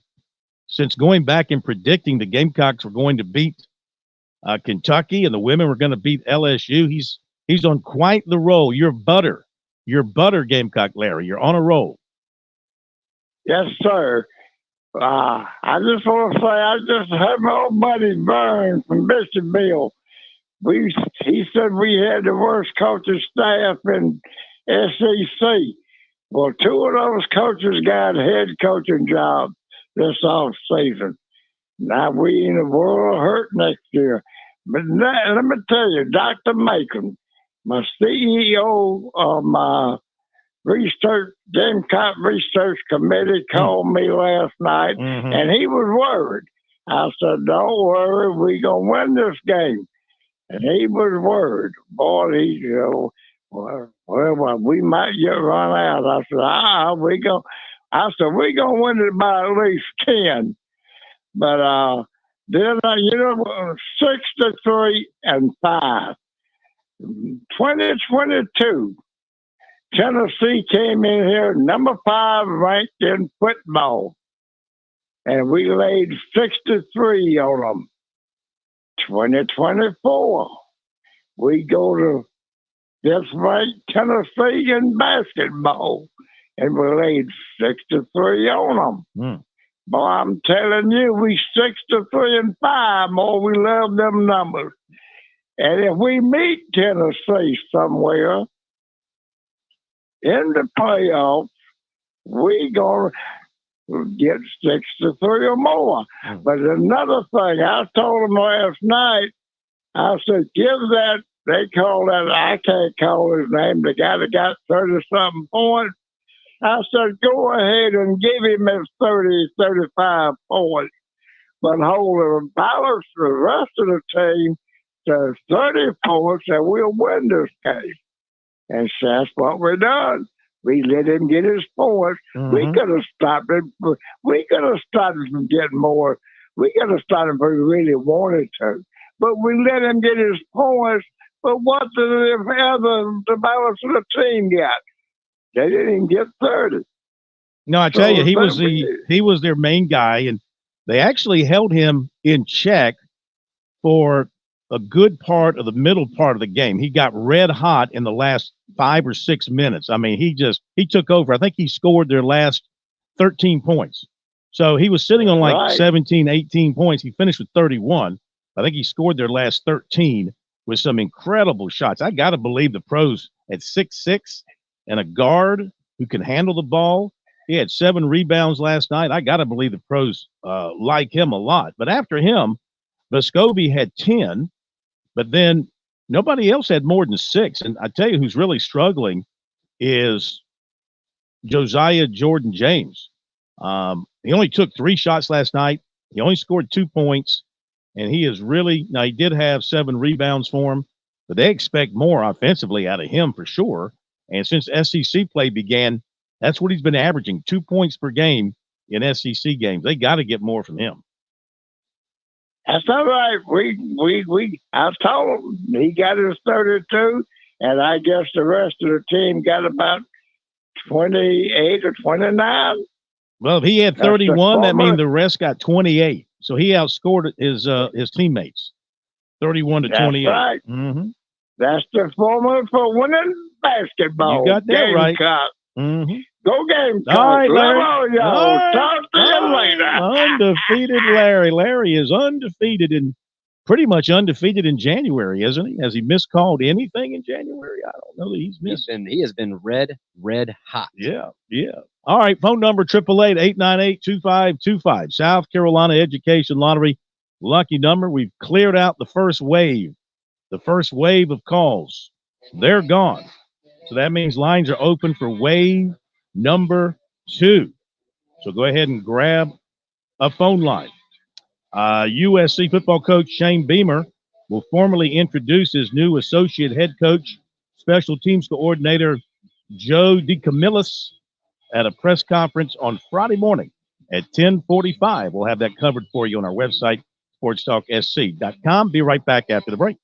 since going back and predicting the Gamecocks were going to beat Kentucky and the women were going to beat LSU. He's on quite the roll. You're butter, Gamecock Larry. You're on a roll. Yes, sir. I just want to say I just had my old buddy Vern from Bishopville. He said we had the worst coaching staff in SEC. Well, 2 of those coaches got head coaching jobs this off season. Now we in a world of hurt next year. But let me tell you, Dr. Macon, my CEO of my Gamecock Research Committee called me last night, and he was worried. I said, don't worry, we going to win this game. And he was worried. Boy, he said, well, we might get run out. I said, we're going to win it by at least 10. But then, 63-5. 2022. Tennessee came in here number 5 ranked in football, and we laid 63 on them. 2024, we go to this ranked Tennessee in basketball, and we laid 63 on them. Boy, I'm telling you, we 63-5 more. We love them numbers. And if we meet Tennessee somewhere in the playoffs, we going to get 63 or more. But another thing, I told them last night, I said, give that, they call that, I can't call his name, the guy that got 30-something points. I said, go ahead and give him his 30, 35 points, but hold the balance the rest of the team to 30 points and we'll win this game. And that's what we done. We let him get his points. We could have stopped him. We could have stopped him from getting more. We could have stopped him if we really wanted to. But we let him get his points. But what did the balance of the team got? They didn't even get 30. No, I tell you, he was their main guy, and they actually held him in check for a good part of the middle part of the game. He got red hot in the last 5 or 6 minutes. I mean, he took over. I think he scored their last 13 points. So he was sitting on like 17, 18 points. He finished with 31. I think he scored their last 13 with some incredible shots. I got to believe the pros at 6'6" and a guard who can handle the ball He had 7 rebounds last night. I got to believe the pros like him a lot. But after him, Vescovi had 10, but then nobody else had more than 6. And I tell you who's really struggling is Josiah Jordan James. He only took 3 shots last night. He only scored 2 points. And he is really, now he did have 7 rebounds for him, but they expect more offensively out of him for sure. And since SEC play began, that's what he's been averaging, 2 points per game in SEC games. They got to get more from him. That's all right. I told him he got his 32, and I guess the rest of the team got about 28 or 29. Well, if he had 31, that means the rest got 28. So he outscored his teammates, 31 to 28. That's right. Mm-hmm. That's the formula for winning basketball. You got that right. Mm-hmm. Go Gamecocks. All right, Larry. Love all y'all. All right. Talk to you later. Undefeated Larry. Larry is undefeated and pretty much undefeated in January, isn't he? Has he miscalled anything in January? I don't know that he's missed. He has been red hot. Yeah. All right, phone number 888-898-2525. South Carolina Education Lottery, lucky number. We've cleared out the first wave. The first wave of calls. They're gone. So that means lines are open for wave number 2. So go ahead and grab a phone line. USC football coach Shane Beamer will formally introduce his new associate head coach, special teams coordinator Joe DeCamillis, at a press conference on Friday morning at 10:45. We'll have that covered for you on our website, SportsTalkSC.com. Be right back after the break.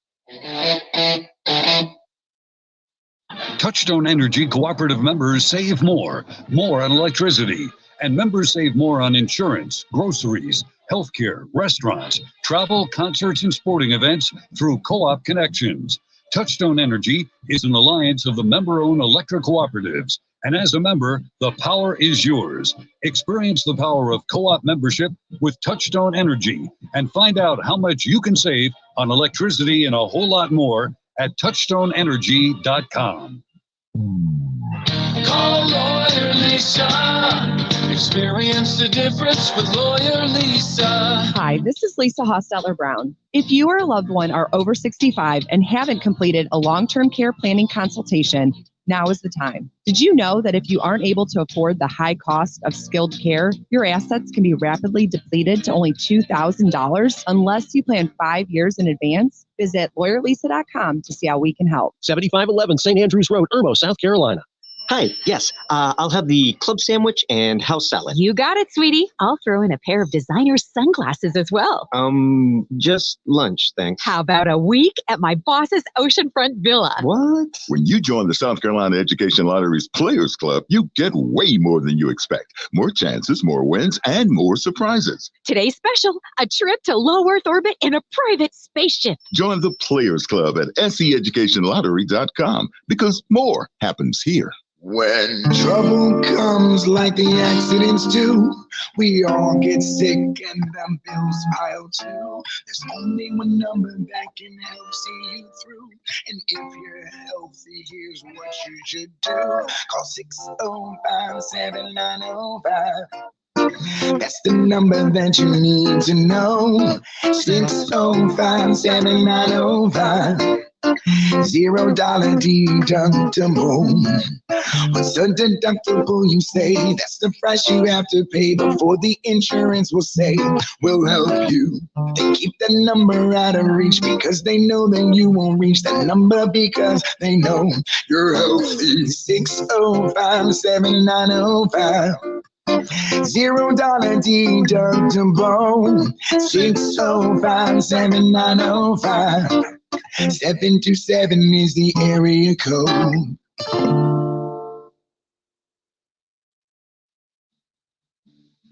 Touchstone Energy Cooperative members save more on electricity, and members save more on insurance, groceries, healthcare, restaurants, travel, concerts, and sporting events through Co-op Connections. Touchstone Energy is an alliance of the member-owned electric cooperatives, and as a member, the power is yours. Experience the power of co-op membership with Touchstone Energy and find out how much you can save on electricity and a whole lot more at touchstoneenergy.com. Call Lawyer Lisa. Experience the difference with Lawyer Lisa. Hi, this is Lisa Hostetler-Brown. If you or a loved one are over 65 and haven't completed a long-term care planning consultation, now is the time. Did you know that if you aren't able to afford the high cost of skilled care, your assets can be rapidly depleted to only $2,000 unless you plan 5 years in advance? Visit lawyerlisa.com to see how we can help. 7511 St. Andrews Road, Irmo, South Carolina. Hi, yes, I'll have the club sandwich and house salad. You got it, sweetie. I'll throw in a pair of designer sunglasses as well. Just lunch, thanks. How about a week at my boss's oceanfront villa? What? When you join the South Carolina Education Lottery's Players Club, you get way more than you expect. More chances, more wins, and more surprises. Today's special, a trip to low Earth orbit in a private spaceship. Join the Players Club at seeducationlottery.com because more happens here. When trouble comes like the accidents do, we all get sick and the bills pile too. There's only one number that can help see you through. And if you're healthy, here's what you should do. Call 605-7905. That's the number that you need to know. 605-7905. $0 deductible. What's a deductible, you say? That's the price you have to pay before the insurance will say we'll help you. They keep that number out of reach because they know that you won't reach that number because they know you're healthy. 605-7905. $0 deductible. 605-7905. 727 is the area code.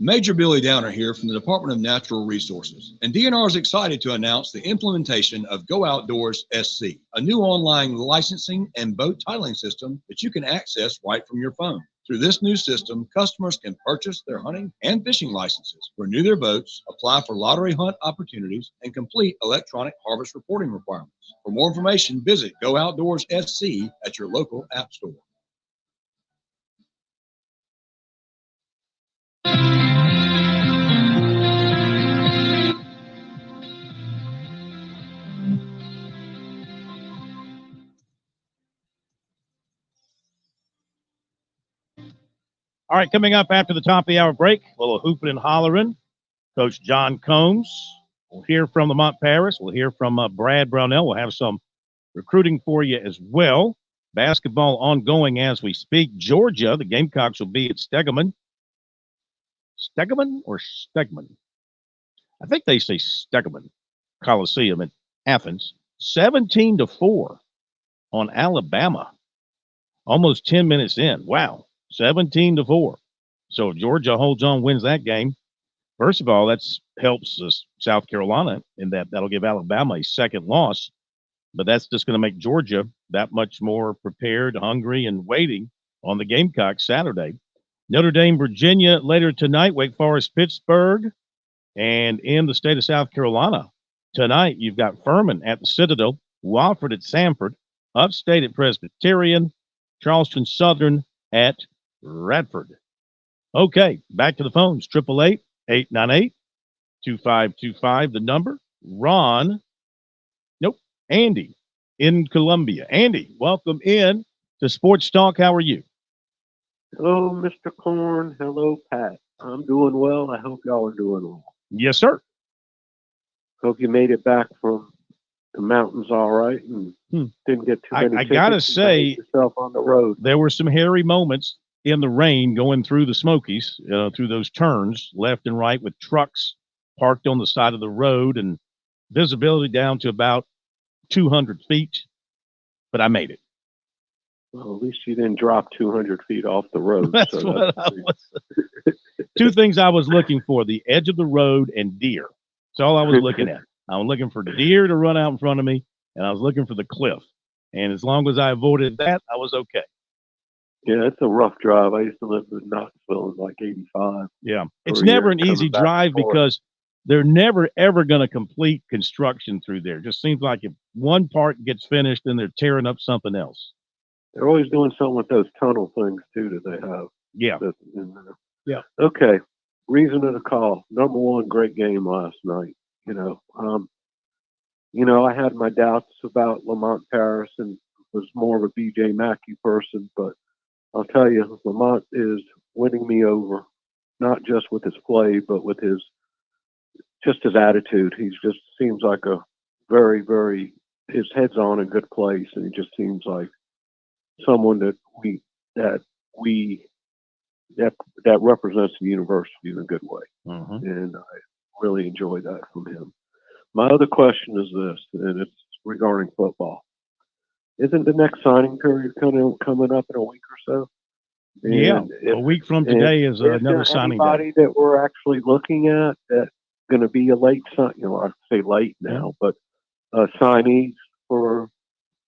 Major Billy Downer here from the Department of Natural Resources, and DNR is excited to announce the implementation of Go Outdoors SC, a new online licensing and boat titling system that you can access right from your phone. Through this new system, customers can purchase their hunting and fishing licenses, renew their boats, apply for lottery hunt opportunities, and complete electronic harvest reporting requirements. For more information, visit Go Outdoors SC at your local app store. All right, coming up after the top of the hour break, a little hooping and hollering. Coach John Combs. We'll hear from Lamont Paris. We'll hear from Brad Brownell. We'll have some recruiting for you as well. Basketball ongoing as we speak. Georgia, the Gamecocks will be at Stegeman. Stegeman or Stegman? I think they say Stegeman Coliseum in Athens. 17-4 on Alabama. Almost 10 minutes in. Wow. 17-4. So if Georgia holds on, wins that game, first of all, that helps South Carolina in that'll give Alabama a second loss. But that's just going to make Georgia that much more prepared, hungry, and waiting on the Gamecocks Saturday. Notre Dame, Virginia later tonight. Wake Forest, Pittsburgh. And in the state of South Carolina tonight, you've got Furman at the Citadel, Wofford at Samford, Upstate at Presbyterian, Charleston Southern at Radford. Okay, back to the phones. 888-898-2525, the number. Andy in Columbia. Andy, welcome in to Sports Talk. How are you? Hello, Mr. Korn. Hello, Pat. I'm doing well. I hope y'all are doing well. Yes, sir. Hope you made it back from the mountains all right and didn't get too many I got to say, yourself on the road. There were some hairy moments in the rain going through the Smokies, through those turns left and right with trucks parked on the side of the road and visibility down to about 200 feet, but I made it. Well, at least you didn't drop 200 feet off the road. That's what I was. Two things I was looking for: the edge of the road and deer. That's all I was looking at. I was looking for deer to run out in front of me, and I was looking for the cliff. And as long as I avoided that, I was okay. Yeah, it's a rough drive. I used to live in Knoxville in like 85. Yeah, it's never an easy drive because they're never, ever going to complete construction through there. It just seems like if one part gets finished, then they're tearing up something else. They're always doing something with those tunnel things, too, that they have. Yeah. Yeah. Okay. Reason of the call. Number one, great game last night. I had my doubts about Lamont Paris and was more of a B.J. Mackey person, but I'll tell you, Lamont is winning me over, not just with his play, but with his attitude. He just seems like a very, very, his head's on a good place, and he just seems like someone that represents the university in a good way. And I really enjoy that from him. My other question is this, and it's regarding football. Isn't the next signing period coming up in a week or so? And a week from today is another signing day. Anybody that we're actually looking at that's going to be a late sign, I say late now, but signees for,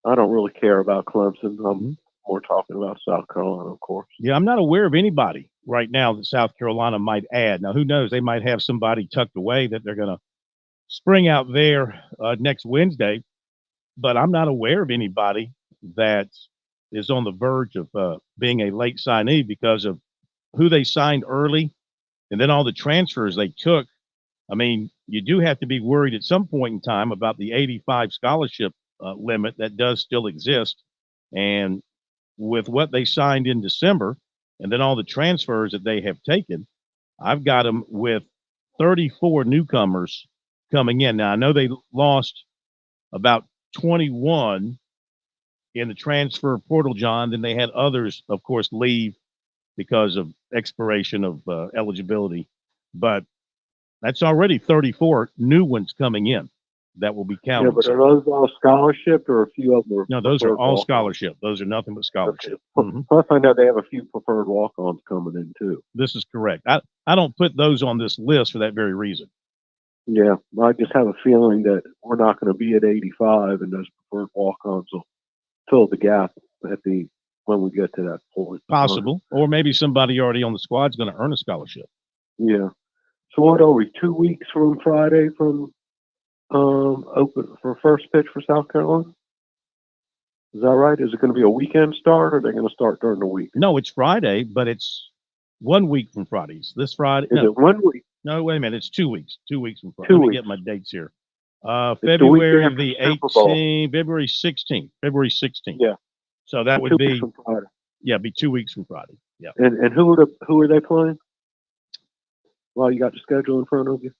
I don't really care about Clemson. I'm more talking about South Carolina, of course. Yeah, I'm not aware of anybody right now that South Carolina might add. Now, who knows? They might have somebody tucked away that they're going to spring out there next Wednesday, but I'm not aware of anybody that is on the verge of being a late signee because of who they signed early and then all the transfers they took. I mean, you do have to be worried at some point in time about the 85 scholarship limit that does still exist. And with what they signed in December and then all the transfers that they have taken, I've got them with 34 newcomers coming in. Now, I know they lost about 21 in the transfer portal, John. Then they had others, of course, leave because of expiration of eligibility. But that's already 34 new ones coming in that will be counted. Yeah, but are those all scholarship or a few of them are? No, those are all scholarship. Those are nothing but scholarship. Okay. Plus, I know they have a few preferred walk-ons coming in, too. This is correct. I don't put those on this list for that very reason. Yeah, I just have a feeling that we're not going to be at 85, and those preferred walk-ons will fill the gap when we get to that point. Possible. Or maybe somebody already on the squad is going to earn a scholarship. Yeah. So what are we, 2 weeks from Friday from open for first pitch for South Carolina? Is that right? Is it going to be a weekend start, or are they going to start during the week? No, it's Friday, but it's 1 week from Fridays. This Friday. Is it 1 week? No, wait a minute. It's 2 weeks. 2 weeks from Friday. 2 Let me weeks. get my dates here. February the 18th, February 16th. February 16th. Yeah. So that would 2 be weeks from Friday. Yeah, be 2 weeks from Friday. Yeah. And who are they playing? Well, you got the schedule in front of you.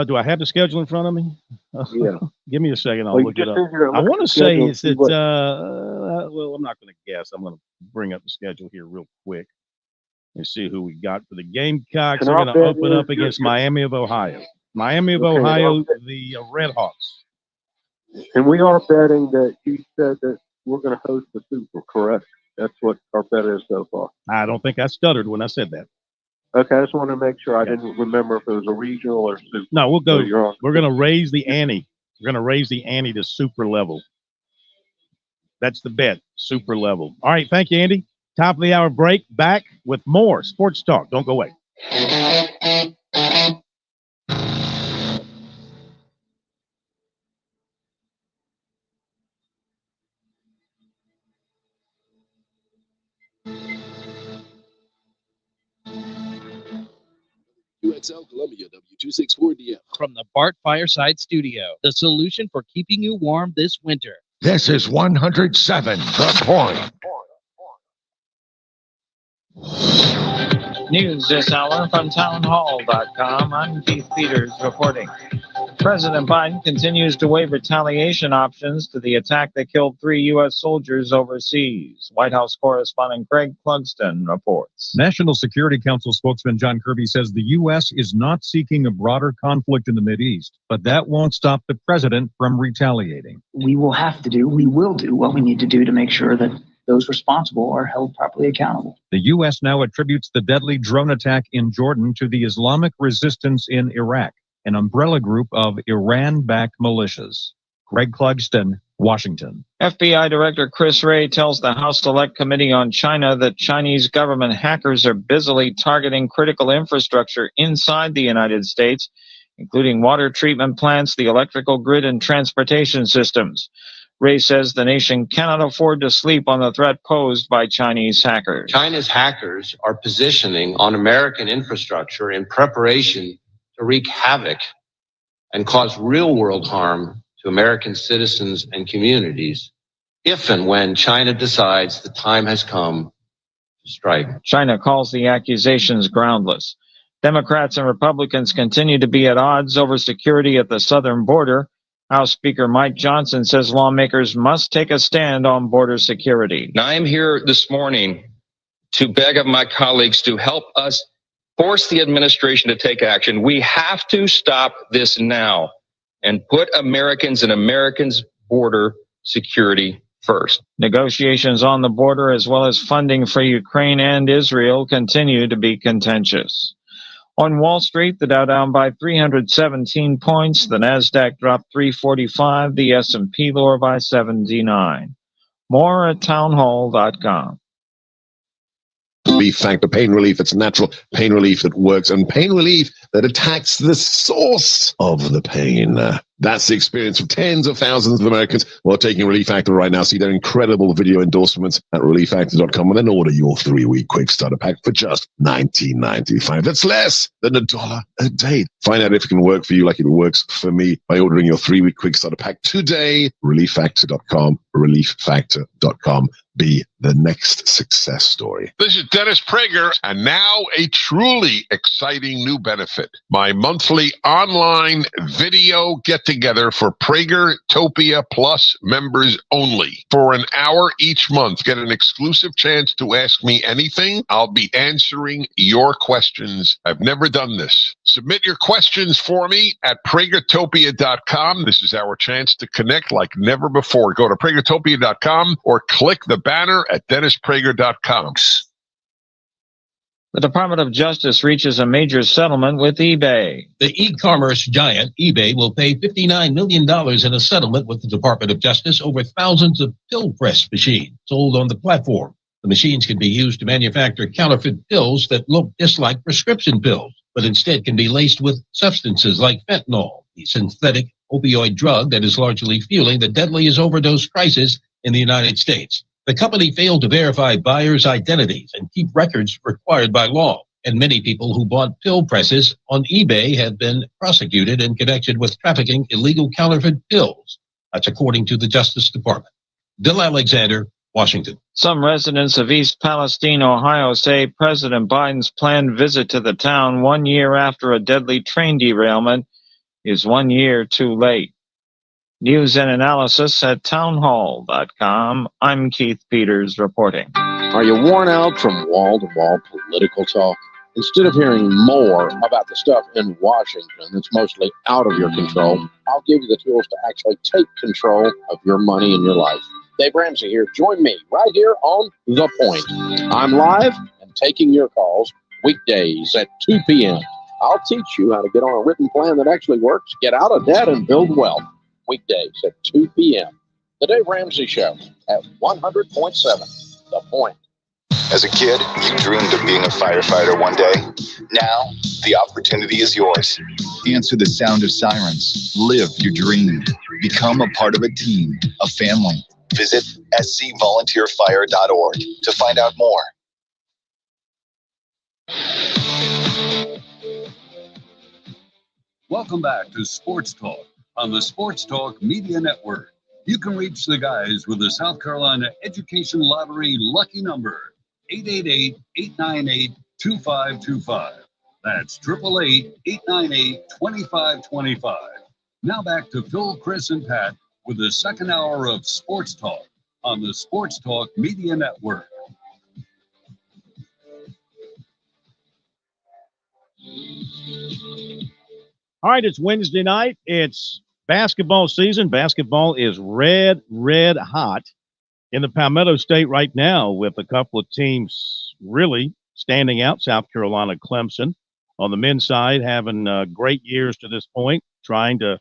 Do I have the schedule in front of me? Yeah. Give me a second. I'll Well, you look it just up. sit here and I look at want the to say schedule it's and at, see what- well, I'm not going to guess. I'm going to bring up the schedule here real quick and see who we got for the Gamecocks. And They're our going to bet open is up against you're- Miami of Ohio. Miami of Okay, and Ohio, the Red Hawks. And we are betting that you said that we're going to host the Super, correct? That's what our bet is so far. I don't think I stuttered when I said that. Okay, I just want to make sure I didn't remember if it was a regional or Super. No, we'll go. So you're on. We're going to raise the ante. We're going to raise the ante to super level. That's the bet, super level. All right, thank you, Andy. Top of the hour break. Back with more Sports Talk. Don't go away. UXL Columbia W264DF. From the Bart Fireside Studio, the solution for keeping you warm this winter. This is 107 The Point. News this hour from townhall.com. I'm Keith Peters reporting. President Biden continues to weigh retaliation options to the attack that killed 3 U.S. soldiers overseas. White House correspondent Greg Clugston reports. National Security Council spokesman John Kirby says the U.S. is not seeking a broader conflict in the Mideast, but that won't stop the president from retaliating. We will do what we need to do to make sure that those responsible are held properly accountable. The U.S. now attributes the deadly drone attack in Jordan to the Islamic resistance in Iraq, an umbrella group of Iran-backed militias. Greg Clugston, Washington. FBI Director Chris Wray tells the House Select Committee on China that Chinese government hackers are busily targeting critical infrastructure inside the United States, including water treatment plants, the electrical grid, and transportation systems. Wray says the nation cannot afford to sleep on the threat posed by Chinese hackers. China's hackers are positioning on American infrastructure in preparation to wreak havoc and cause real-world harm to American citizens and communities if and when China decides the time has come to strike. China calls the accusations groundless. Democrats and Republicans continue to be at odds over security at the southern border. House Speaker Mike Johnson says lawmakers must take a stand on border security. Now, I'm here this morning to beg of my colleagues to help us force the administration to take action. We have to stop this now and put Americans and Americans' border security first. Negotiations on the border, as well as funding for Ukraine and Israel, continue to be contentious. On Wall Street, the Dow down by 317 points, the Nasdaq dropped 345, the S&P lower by 79. More at townhall.com. Relief Factor pain relief. It's natural pain relief that works, and pain relief that attacks the source of the pain. That's the experience of tens of thousands of Americans who are taking Relief Factor right now. See their incredible video endorsements at relieffactor.com and then order your 3-week quick starter pack for just $19.95. That's less than $1 a day. Find out if it can work for you like it works for me by ordering your 3-week quick starter pack today. Relieffactor.com, relieffactor.com. Be the next success story. This is Dennis Prager, and now a truly exciting new benefit. My monthly online video get-together for Pragertopia Plus members only. For an hour each month, get an exclusive chance to ask me anything. I'll be answering your questions. I've never done this. Submit your questions for me at Pragertopia.com. This is our chance to connect like never before. Go to Pragertopia.com or click the banner at DennisPrager.com. The Department of Justice reaches a major settlement with eBay. The e-commerce giant eBay will pay $59 million in a settlement with the Department of Justice over thousands of pill press machines sold on the platform. The machines can be used to manufacture counterfeit pills that look just like prescription pills, but instead can be laced with substances like fentanyl, the synthetic opioid drug that is largely fueling the deadliest overdose crisis in the United States. The company failed to verify buyers' identities and keep records required by law. And many people who bought pill presses on eBay have been prosecuted in connection with trafficking illegal counterfeit pills. That's according to the Justice Department. Bill Alexander, Washington. Some residents of East Palestine, Ohio, say President Biden's planned visit to the town 1 year after a deadly train derailment is 1 year too late. News and analysis at townhall.com. I'm Keith Peters reporting. Are you worn out from wall-to-wall political talk? Instead of hearing more about the stuff in Washington that's mostly out of your control, I'll give you the tools to actually take control of your money and your life. Dave Ramsey here. Join me right here on The Point. I'm live and taking your calls weekdays at 2 p.m. I'll teach you how to get on a written plan that actually works, get out of debt, and build wealth. Weekdays at 2 p.m. The Dave Ramsey Show at 100.7 The Point. As a kid, you dreamed of being a firefighter one day. Now, the opportunity is yours. Answer the sound of sirens. Live your dream. Become a part of a team, a family. Visit scvolunteerfire.org to find out more. Welcome back to Sports Talk on the Sports Talk Media Network. You can reach the guys with the South Carolina Education Lottery lucky number, 888-898-2525. That's 888-898-2525. Now back to Phil, Chris, and Pat with the second hour of Sports Talk on the Sports Talk Media Network. All right, it's Wednesday night. It's basketball season. Basketball is red hot in the Palmetto State right now, with a couple of teams really standing out. South Carolina, Clemson on the men's side having great years to this point, trying to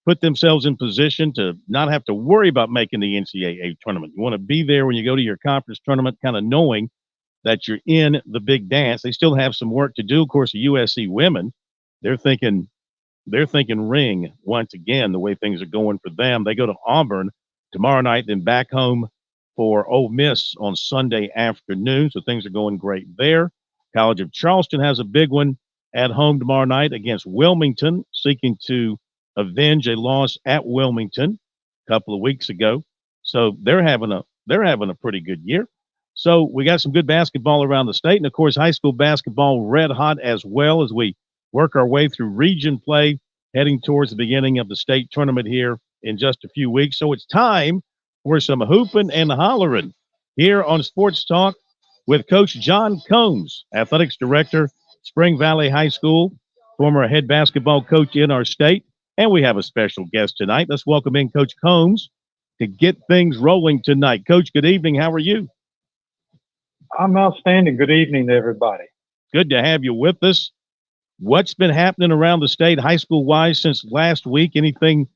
put themselves in position to not have to worry about making the NCAA tournament. You want to be there when you go to your conference tournament, kind of knowing that you're in the big dance. They still have some work to do. Of course, the USC women, they're thinking ring once again, the way things are going for them. They go to Auburn tomorrow night, then back home for Ole Miss on Sunday afternoon. So things are going great there. College of Charleston has a big one at home tomorrow night against Wilmington, seeking to avenge a loss at Wilmington a couple of weeks ago. So they're having a pretty good year. So we got some good basketball around the state, and of course high school basketball red hot as well as we work our way through region play, heading towards the beginning of the state tournament here in just a few weeks. So it's time for some hooping and hollering here on Sports Talk with Coach John Combs, Athletics Director, Spring Valley High School, former head basketball coach in our state. And we have a special guest tonight. Let's welcome in Coach Combs to get things rolling tonight. Coach, good evening. How are you? I'm outstanding. Good evening to everybody. Good to have you with us. What's been happening around the state high school-wise since last week? Anything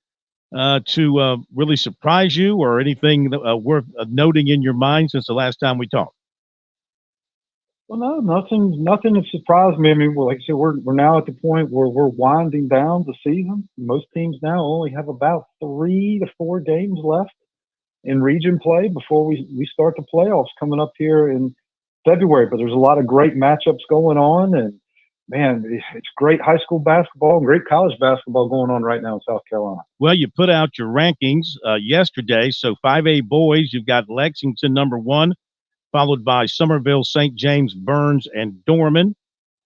to really surprise you, or anything worth noting in your mind since the last time we talked? Well, no, nothing has surprised me. I mean, well, like I said, we're now at the point where we're winding down the season. Most teams now only have about 3 to 4 games left in region play before we start the playoffs coming up here in February. But there's a lot of great matchups going on, and man, it's great high school basketball and great college basketball going on right now in South Carolina. Well, you put out your rankings yesterday. So 5A boys, you've got Lexington number 1, followed by Somerville, St. James, Burns, and Dorman.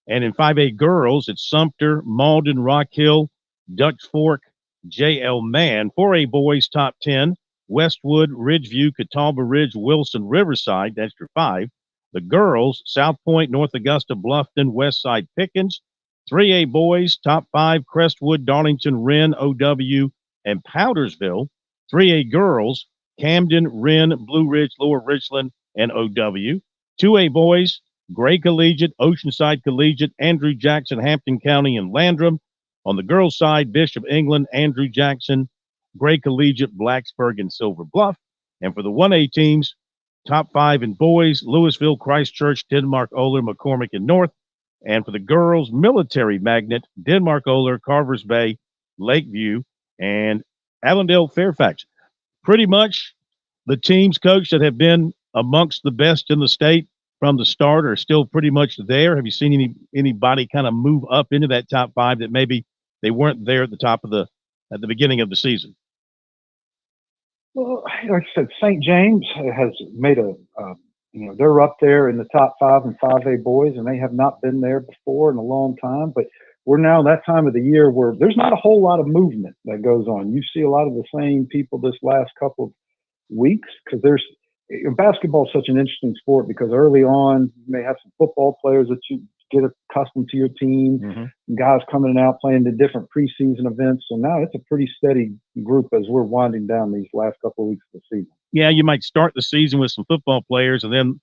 And in 5A girls, it's Sumter, Malden, Rock Hill, Dutch Fork, J.L. Mann. 4A boys, top 10, Westwood, Ridgeview, Catawba Ridge, Wilson, Riverside. That's your 5. The girls, South Point, North Augusta, Bluffton, Westside, Pickens. 3A boys, top 5, Crestwood, Darlington, Wren, OW, and Powdersville. 3A girls, Camden, Wren, Blue Ridge, Lower Richland, and OW. 2A boys, Gray Collegiate, Oceanside Collegiate, Andrew Jackson, Hampton County, and Landrum. On the girls' side, Bishop England, Andrew Jackson, Gray Collegiate, Blacksburg, and Silver Bluff. And for the 1A teams, top 5 in boys, Louisville, Christchurch, Denmark, Oler, McCormick, and North. And for the girls, Military Magnet, Denmark, Oler, Carvers Bay, Lakeview, and Allendale, Fairfax. Pretty much the teams, Coach, that have been amongst the best in the state from the start are still pretty much there. Have you seen anybody kind of move up into that top 5 that maybe they weren't there at the beginning of the season? Well, like I said, St. James has made they're up there in the top 5 and 5A boys, and they have not been there before in a long time. But we're now that time of the year where there's not a whole lot of movement that goes on. You see a lot of the same people this last couple of weeks because basketball is such an interesting sport because early on you may have some football players that you get accustomed to your team, guys coming out playing the different preseason events. So now it's a pretty steady group as we're winding down these last couple of weeks of the season. Yeah, you might start the season with some football players, and then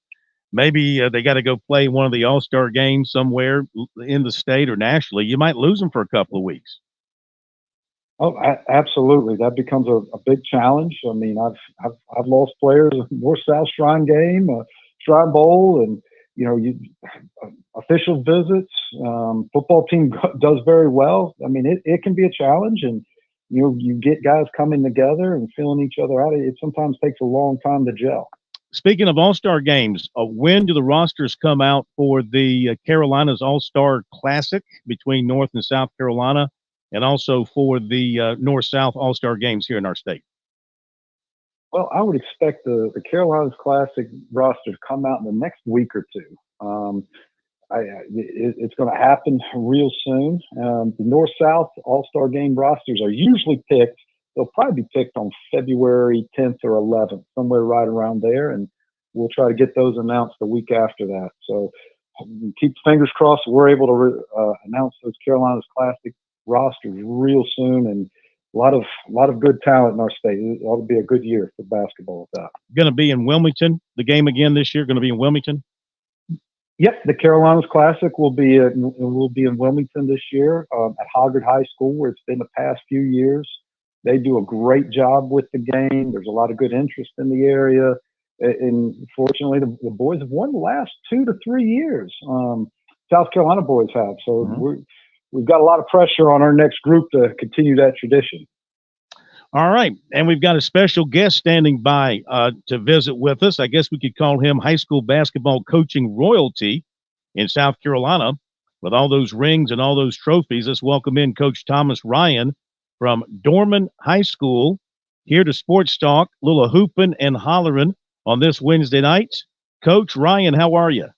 maybe they got to go play one of the all-star games somewhere in the state or nationally. You might lose them for a couple of weeks. Oh, absolutely. That becomes a big challenge. I mean, I've lost players North-South Shrine game, Shrine Bowl, and official visits. Football team does very well. I mean, it can be a challenge, and you get guys coming together and filling each other out. It sometimes takes a long time to gel. Speaking of all-star games, when do the rosters come out for the Carolinas All-Star Classic between North and South Carolina, and also for the North-South All-Star Games here in our state? Well, I would expect the Carolinas Classic roster to come out in the next week or two. It's going to happen real soon. The North-South All-Star Game rosters are usually picked. They'll probably be picked on February 10th or 11th, somewhere right around there, and we'll try to get those announced the week after that. So keep fingers crossed we're able to announce those Carolinas Classic rosters real soon, and a lot of good talent in our state. It ought to be a good year for basketball with that. Going to be in Wilmington, the game again this year, going to be in Wilmington? Yep, the Carolinas Classic will be in Wilmington this year at Hoggard High School, where it's been the past few years. They do a great job with the game. There's a lot of good interest in the area. And fortunately, the boys have won the last 2 to 3 years. South Carolina boys have. So we've got a lot of pressure on our next group to continue that tradition. All right. And we've got a special guest standing by to visit with us. I guess we could call him high school basketball coaching royalty in South Carolina with all those rings and all those trophies. Let's welcome in Coach Thomas Ryan from Dorman High School here to Sports Talk, little hooping and hollering on this Wednesday night. Coach Ryan, how are you?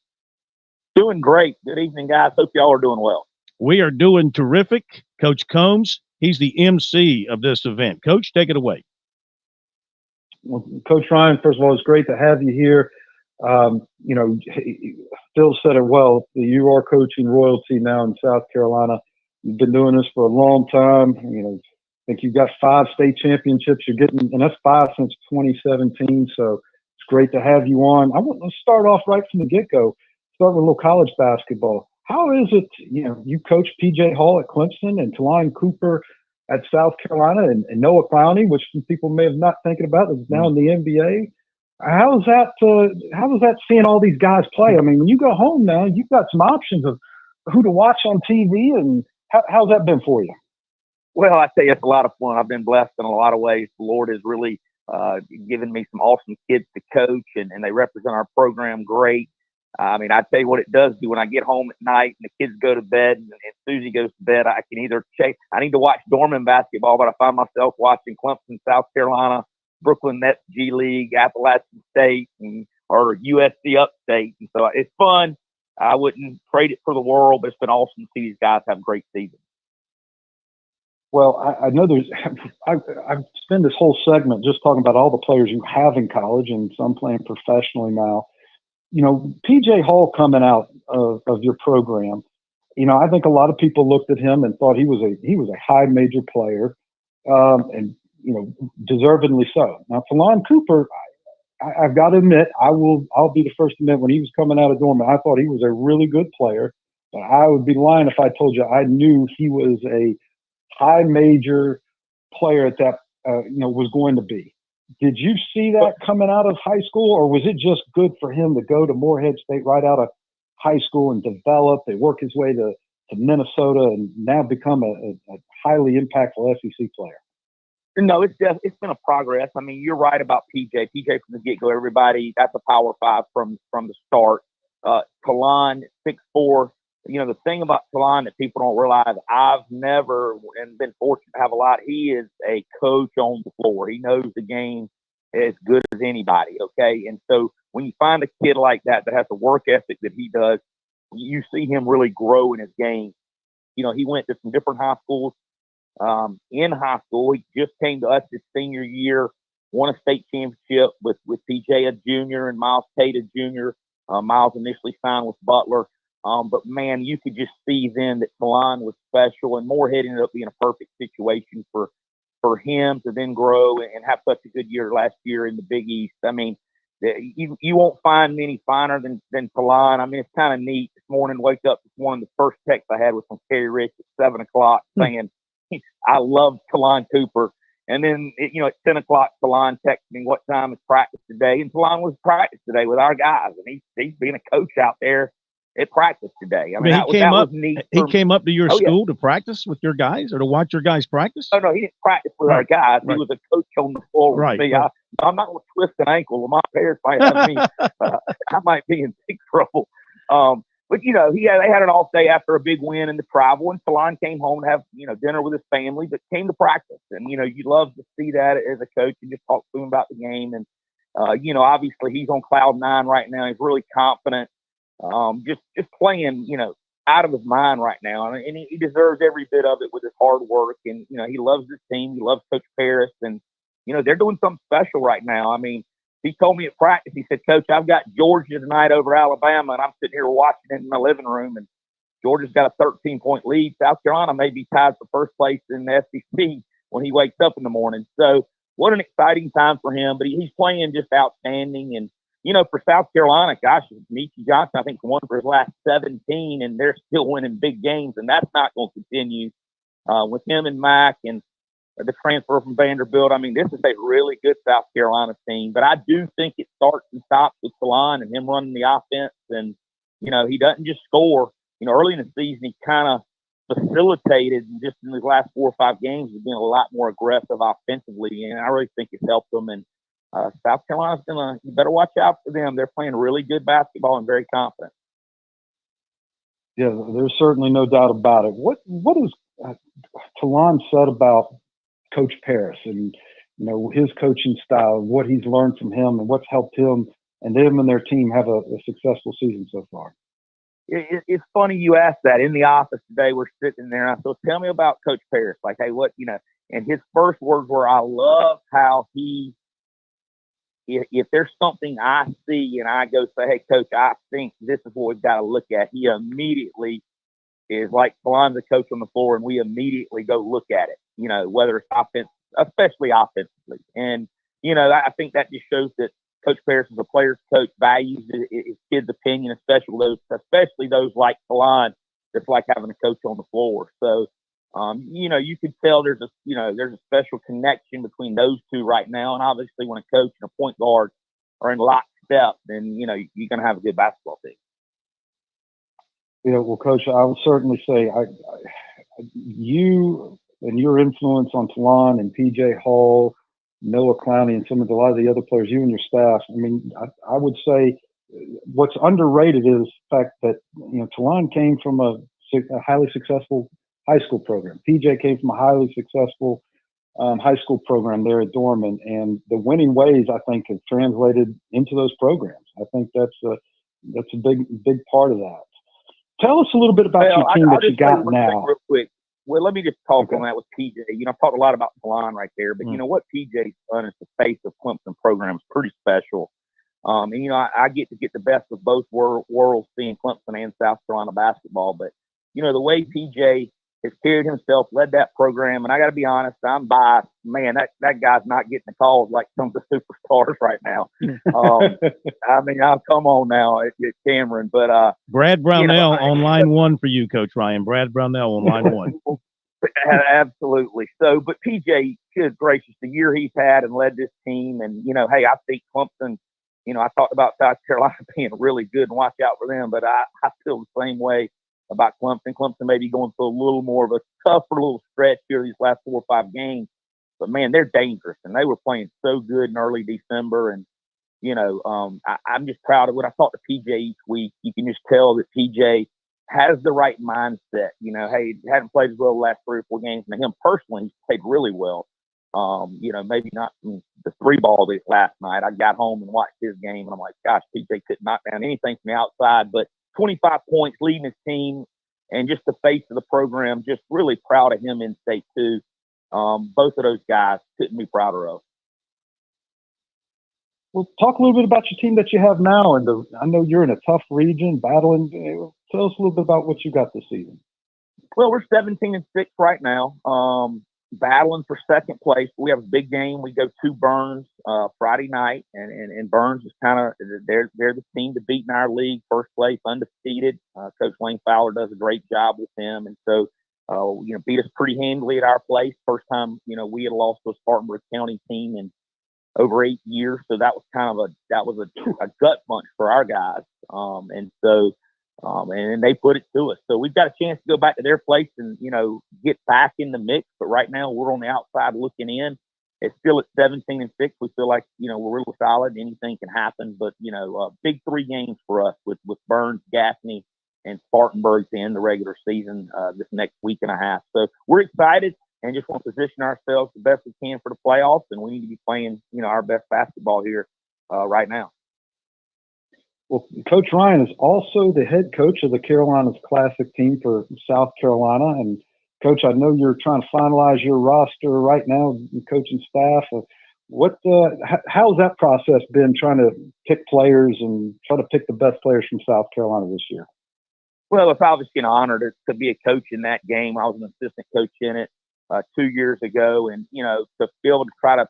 Doing great. Good evening, guys. Hope y'all are doing well. We are doing terrific. Coach Combs, he's the MC of this event. Coach, take it away. Well, Coach Ryan, first of all, it's great to have you here. Phil said it well. You are coaching royalty now in South Carolina. You've been doing this for a long time. I think you've got 5 state championships. You're getting, and that's 5 since 2017. So it's great to have you on. Let's start off right from the get-go. Start with a little college basketball. How is it, you coach P.J. Hall at Clemson and Talon Cooper at South Carolina and Noah Clowney, which some people may have not thinking about, is now in the NBA. How is that seeing all these guys play? I mean, when you go home now, you've got some options of who to watch on TV, and how's that been for you? Well, I tell you, it's a lot of fun. I've been blessed in a lot of ways. The Lord has really given me some awesome kids to coach, and they represent our program great. I mean, I tell you what it does do when I get home at night and the kids go to bed and Susie goes to bed, I can either I need to watch Dorman basketball, but I find myself watching Clemson, South Carolina, Brooklyn Nets G League, Appalachian State, or USC Upstate. And so it's fun. I wouldn't trade it for the world, but it's been awesome to see these guys have great seasons. Well, I know I've spent this whole segment just talking about all the players you have in college and some playing professionally now. P.J. Hall coming out of your program, I think a lot of people looked at him and thought he was a high major player, and deservedly so. Now, Talon Cooper, I've got to admit, I'll be the first to admit when he was coming out of Dorman, I thought he was a really good player. But I would be lying if I told you I knew he was a high major player at that was going to be. Did you see that coming out of high school, or was it just good for him to go to Morehead State right out of high school and develop and work his way to Minnesota and now become a highly impactful SEC player? No, it's been a progress. I mean, you're right about PJ. PJ from the get-go, everybody, that's a Power 5 from the start. Talon, 6'4". The thing about Talon that people don't realize, I've never and been fortunate to have a lot. He is a coach on the floor. He knows the game as good as anybody. Okay. And so when you find a kid like that has the work ethic that he does, you see him really grow in his game. You know, he went to some different high schools. In high school, he just came to us his senior year, won a state championship with PJ, a junior, and Miles Tate, a junior. Miles initially signed with Butler. But man, you could just see then that Talon was special, and Moorhead ended up being a perfect situation for him to then grow and have such a good year last year in the Big East. I mean, you won't find many finer than Talon. I mean, it's kind of neat. This morning, wake up this morning, the first text I had was from Kerry Rich at 7 o'clock saying, I love Talon Cooper. And then, at 10 o'clock, Talon texted me what time is practice today. And Talon was practice today with our guys. And he's being a coach out there at practice today. I mean, that was neat. He came up to your school to practice with your guys or to watch your guys practice? Oh, no, he didn't practice with our guys. He was a coach on the floor with me. Right. I'm not going to twist an ankle. Or my parents might have me. I might be in big trouble. But, they had an off day after a big win in the travel, and Talon came home to have, dinner with his family, but came to practice. And, you love to see that as a coach and just talk to him about the game. And, obviously he's on cloud 9 right now. He's really confident, just playing, out of his mind right now. And he deserves every bit of it with his hard work. And, he loves his team. He loves Coach Paris. And, they're doing something special right now. I mean, he told me at practice, he said, Coach, I've got Georgia tonight over Alabama, and I'm sitting here watching it in my living room, and Georgia's got a 13-point lead. South Carolina may be tied for first place in the SEC when he wakes up in the morning. So what an exciting time for him. But he's playing just outstanding. And, for South Carolina, gosh, Michi Johnson, I think, won for his last 17, and they're still winning big games, and that's not going to continue with him and Mac and the transfer from Vanderbilt. I mean, this is a really good South Carolina team, but I do think it starts and stops with Talon and him running the offense. And, he doesn't just score. Early in the season, he kind of facilitated, and just in the last 4 or 5 games, he's been a lot more aggressive offensively, and I really think it's helped them. And South Carolina's you better watch out for them. They're playing really good basketball and very confident. Yeah, there's certainly no doubt about it. What is Talon said about Coach Paris and, his coaching style, what he's learned from him and what's helped him and them and their team have a successful season so far? It's funny you asked that. In the office today, we're sitting there, and I said, tell me about Coach Paris. Like, hey, and his first words were, I love how if there's something I see and I go say, hey, Coach, I think this is what we've got to look at, he immediately is like Talon's the coach on the floor, and we immediately go look at it, whether it's offense, especially offensively. And, I think that just shows that Coach Paris is a player's coach, values his kids' opinion, especially those like Talon, that's like having a coach on the floor. So, you can tell there's a special connection between those two right now. And obviously when a coach and a point guard are in lockstep, then, you're going to have a good basketball team. Well, Coach, I will certainly say you and your influence on Talon and PJ Hall, Noah Clowney, and a lot of the other players, you and your staff. I mean, I would say what's underrated is the fact that, Talon came from a highly successful high school program. PJ came from a highly successful high school program there at Dorman, and the winning ways, I think, have translated into those programs. I think that's a big part of that. Tell us a little bit about your team that you got now. Real quick. Well, let me just talk on that with PJ. I've talked a lot about Talon right there, but what PJ's done is the face of Clemson program is pretty special. And I get to get the best of both worlds, seeing Clemson and South Carolina basketball. But the way PJ has carried himself, led that program, and I got to be honest, I'm biased. Man, that guy's not getting the calls like some of the superstars right now. I mean, I'll come on now at Cameron, but Brad Brownell on line 1 for you, Coach Ryan. Brad Brownell on line 1. Absolutely. So, but PJ, good gracious, the year he's had and led this team, and hey, I think Clemson. I talked about South Carolina being really good and watch out for them, but I feel the same way about Clemson. Clemson may be going through a little more of a tougher little stretch here these last 4 or 5 games, but man, they're dangerous, and they were playing so good in early December. And I'm just proud of what I talk to PJ each week. You can just tell that PJ has the right mindset. Hey, he hadn't played as well the last 3 or 4 games, and him personally, he's played really well. Maybe not from the three ball last night. I got home and watched his game, and I'm like, gosh, PJ couldn't knock down anything from the outside. But 25 points, leading his team, and just the face of the program. Just really proud of him in state too. Both of those guys couldn't be prouder of. Well, talk a little bit about your team that you have now, and I know you're in a tough region, battling. Tell us a little bit about what you got this season. Well, we're 17-6 right now, battling for second place. We have a big game. We go to Burns Friday night, and Burns is kind of they're the team to beat in our league, first place, undefeated. Coach Wayne Fowler does a great job with them, and so beat us pretty handily at our place. First time we had lost to a Spartanburg County team in over 8 years, so that was kind of a gut punch for our guys, and they put it to us. So we've got a chance to go back to their place and get back in the mix. But right now we're on the outside looking in. It's still at 17-6. We feel like we're really solid. Anything can happen, but big 3 games for us with Burns, Gaffney, and Spartanburg to end the regular season this next week and a half. So we're excited and just want to position ourselves the best we can for the playoffs, and we need to be playing, our best basketball here right now. Well, Coach Ryan is also the head coach of the Carolinas Classic team for South Carolina. And, Coach, I know you're trying to finalize your roster right now, the coaching staff. How's that process been, trying to pick players and try to pick the best players from South Carolina this year? Well, it's obviously an honor to be a coach in that game. I was an assistant coach in it 2 years ago, and to be able to try to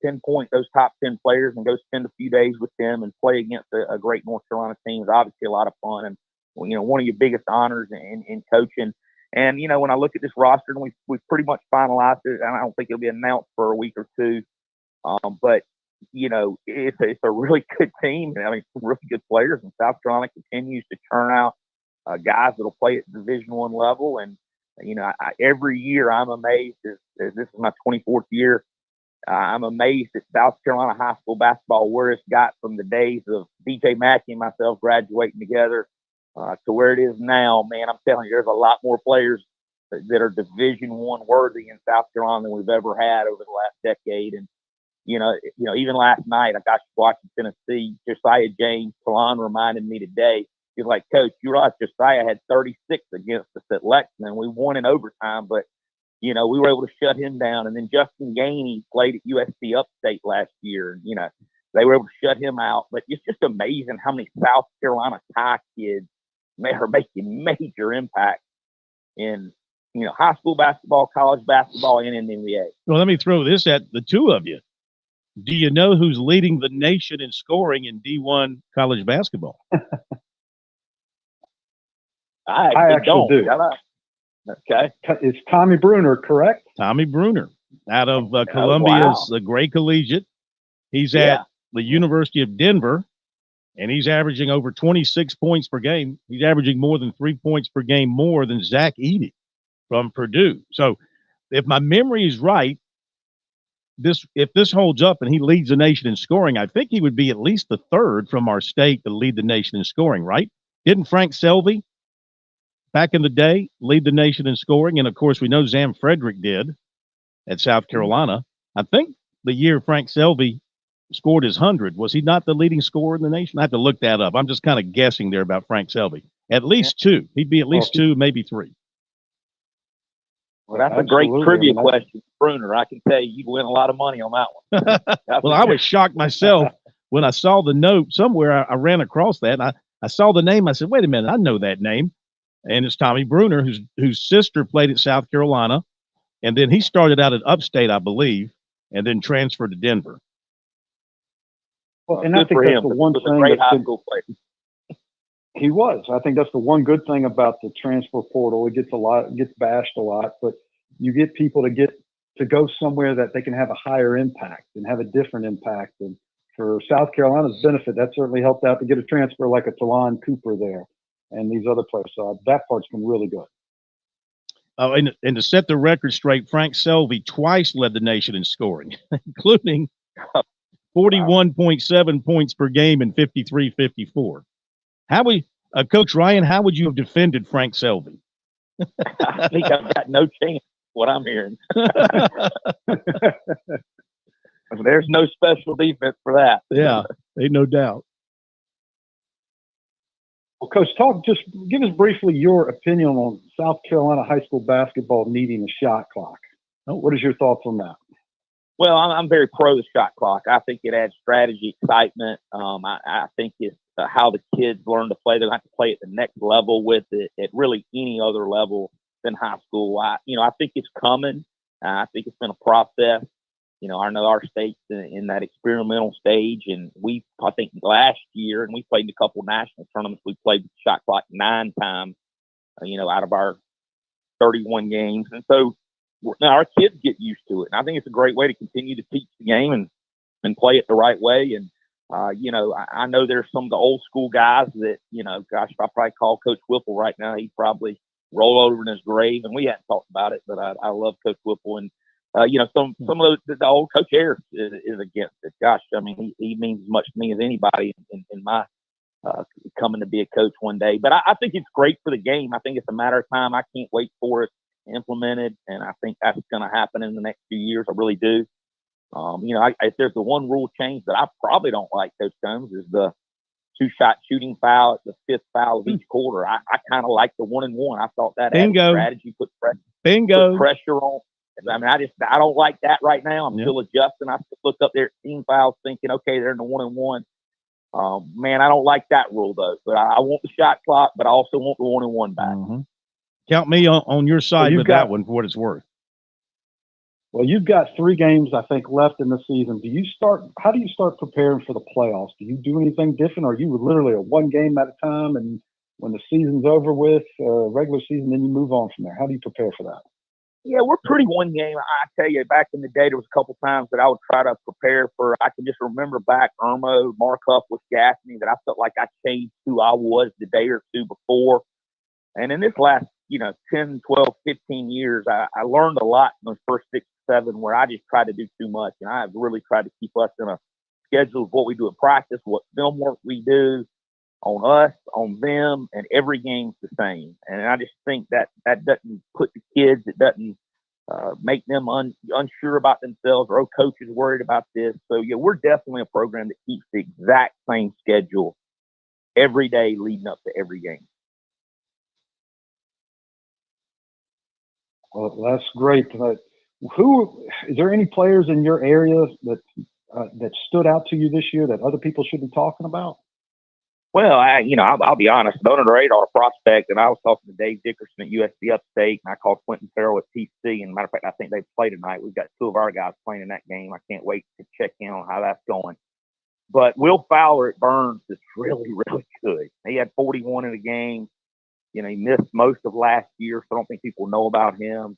pinpoint those top 10 players and go spend a few days with them and play against a great North Carolina team is obviously a lot of fun, and one of your biggest honors in coaching. And when I look at this roster, and we've pretty much finalized it, and I don't think it'll be announced for a week or two, but it's a really good team. I mean, some really good players, and South Carolina continues to churn out guys that'll play at Division I level. And every year I'm amazed, as this is my 24th year, I'm amazed at South Carolina high school basketball, where it's got from the days of DJ Mackey and myself graduating together to where it is now. Man, I'm telling you, there's a lot more players that are Division I worthy in South Carolina than we've ever had over the last decade. And even last night, I got watching Tennessee. Josiah James, Talon reminded me today. He's like, Coach, you realize Josiah had 36 against us at Lexington. We won in overtime, but we were able to shut him down. And then Justin Gainey played at USC Upstate last year, and they were able to shut him out. But it's just amazing how many South Carolina High kids are making major impact in high school basketball, college basketball, and in the NBA. Well, let me throw this at the two of you. Do you know who's leading the nation in scoring in D1 college basketball? I actually do. Okay. It's Tommy Bruner, correct? Tommy Bruner out of Columbia's Gray Collegiate. He's at the University of Denver, and he's averaging over 26 points per game. He's averaging more than 3 points per game more than Zach Edey from Purdue. So if my memory is right, if this holds up and he leads the nation in scoring, I think he would be at least the third from our state to lead the nation in scoring, right? Didn't Frank Selvey back in the day lead the nation in scoring? And, of course, we know Zam Frederick did at South Carolina. I think the year Frank Selvey scored his 100, was he not the leading scorer in the nation? I have to look that up. I'm just kind of guessing there about Frank Selvey. At least 2. He'd be at least 2, maybe 3. Well, that's a great trivia question, Bruner. I can tell you'd win a lot of money on that one. Well, I was shocked myself when I saw the note somewhere. I ran across that, and I saw the name. I said, wait a minute, I know that name. And it's Tommy Bruner, whose sister played at South Carolina. And then he started out at Upstate, I believe, and then transferred to Denver. Well, and I think that's the one thing he was. I think that's the one good thing about the transfer portal. It gets bashed a lot, but you get people to go somewhere that they can have a higher impact and have a different impact. And for South Carolina's benefit, that certainly helped out to get a transfer like a Talon Cooper there and these other players. So that part's been really good. And to set the record straight, Frank Selvey twice led the nation in scoring, including 41.7 points per game and 53-54. Coach Ryan, how would you have defended Frank Selvey? I think I've got no chance. what I'm hearing. There's no special defense for that. Yeah, ain't no doubt. Well, Coach, just give us briefly your opinion on South Carolina high school basketball needing a shot clock. What is your thoughts on that? Well, I'm very pro the shot clock. I think it adds strategy, excitement. I think it's how the kids learn to play. They have to play at the next level with it at really any other level than high school. I think it's coming. I think it's been a process. I know our state's in that experimental stage, and I think last year, and we played in a couple national tournaments, we played the shot clock 9 times, out of our 31 games. And so now our kids get used to it. And I think it's a great way to continue to teach the game and play it the right way. And, I know there's some of the old school guys that, gosh, if I probably call Coach Whipple right now, he'd probably roll over in his grave. And we hadn't talked about it, but I love Coach Whipple. And, some of the old Coach Ayers is against it. Gosh, I mean, he means as much to me as anybody in my coming to be a coach one day. But I think it's great for the game. I think it's a matter of time. I can't wait for it implemented, and I think that's going to happen in the next few years. I really do. If there's the one rule change that I probably don't like, Coach Combs, is the 2-shot shooting foul at the 5th foul of each quarter. I kind of like the 1-and-1. I thought that added strategy, put pressure on. I mean, I don't like that right now. I'm still adjusting. I still look up there at team fouls thinking, okay, they're in the 1-and-1. Man, I don't like that rule, though. But I want the shot clock, but I also want the 1-and-1 back. Mm-hmm. Count me on your side with that one for what it's worth. Well, you've got 3 games, I think, left in the season. How do you start preparing for the playoffs? Do you do anything different, or are you literally a one game at a time, and when the season's over with, regular season, then you move on from there? How do you prepare for that? Yeah, we're pretty one game. I tell you, back in the day, there was a couple times that I would try to prepare for. I can just remember back Irmo, Markup with Gaffney, that I felt like I changed who I was the day or two before. And in this last, 10, 12, 15 years, I learned a lot in those first 6, 7 where I just tried to do too much. And I have really tried to keep us in a schedule of what we do in practice, what film work we do on us, on them, and every game's the same. And I just think that doesn't put the kids, it doesn't make them unsure about themselves, or, coach is worried about this. So, we're definitely a program that keeps the exact same schedule every day leading up to every game. Well, that's great. Is there any players in your area that stood out to you this year that other people should be talking about? Well, I'll be honest. Under the radar prospect, and I was talking to Dave Dickerson at USC Upstate, and I called Quentin Farrell at TC. And matter of fact, I think they play tonight. We've got 2 of our guys playing in that game. I can't wait to check in on how that's going. But Will Fowler at Burns is really, really good. He had 41 in the game. He missed most of last year, so I don't think people know about him.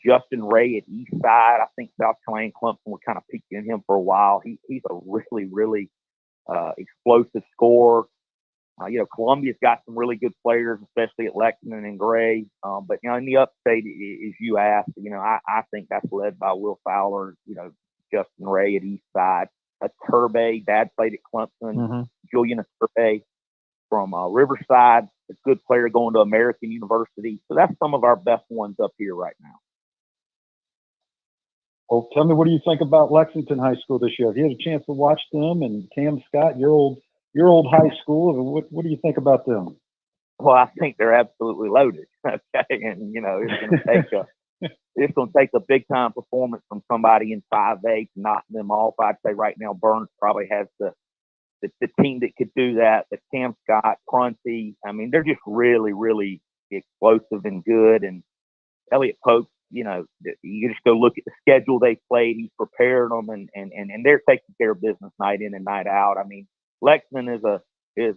Justin Ray at Eastside. I think South Carolina and Clemson were kind of peeking at him for a while. He's a really, really explosive scorer. Columbia's got some really good players, especially at Lexington and Gray. But in the Upstate, as you asked, I think that's led by Will Fowler. Justin Ray at Eastside. Turbe, dad played at Clemson. Mm-hmm. Julian Turbe from Riverside, a good player going to American University. So that's some of our best ones up here right now. Well, tell me, what do you think about Lexington High School this year? Have you had a chance to watch them and Cam Scott, your old high school? What do you think about them? Well, I think they're absolutely loaded. Okay, and it's going to take a big time performance from somebody in 5A to knock them off. I'd say right now Burns probably has the team that could do that. The Cam Scott, Prunty, I mean, they're just really, really explosive and good. And Elliot Pope, you just go look at the schedule they played. He's prepared them, and they're taking care of business night in and night out. I mean, Lexington is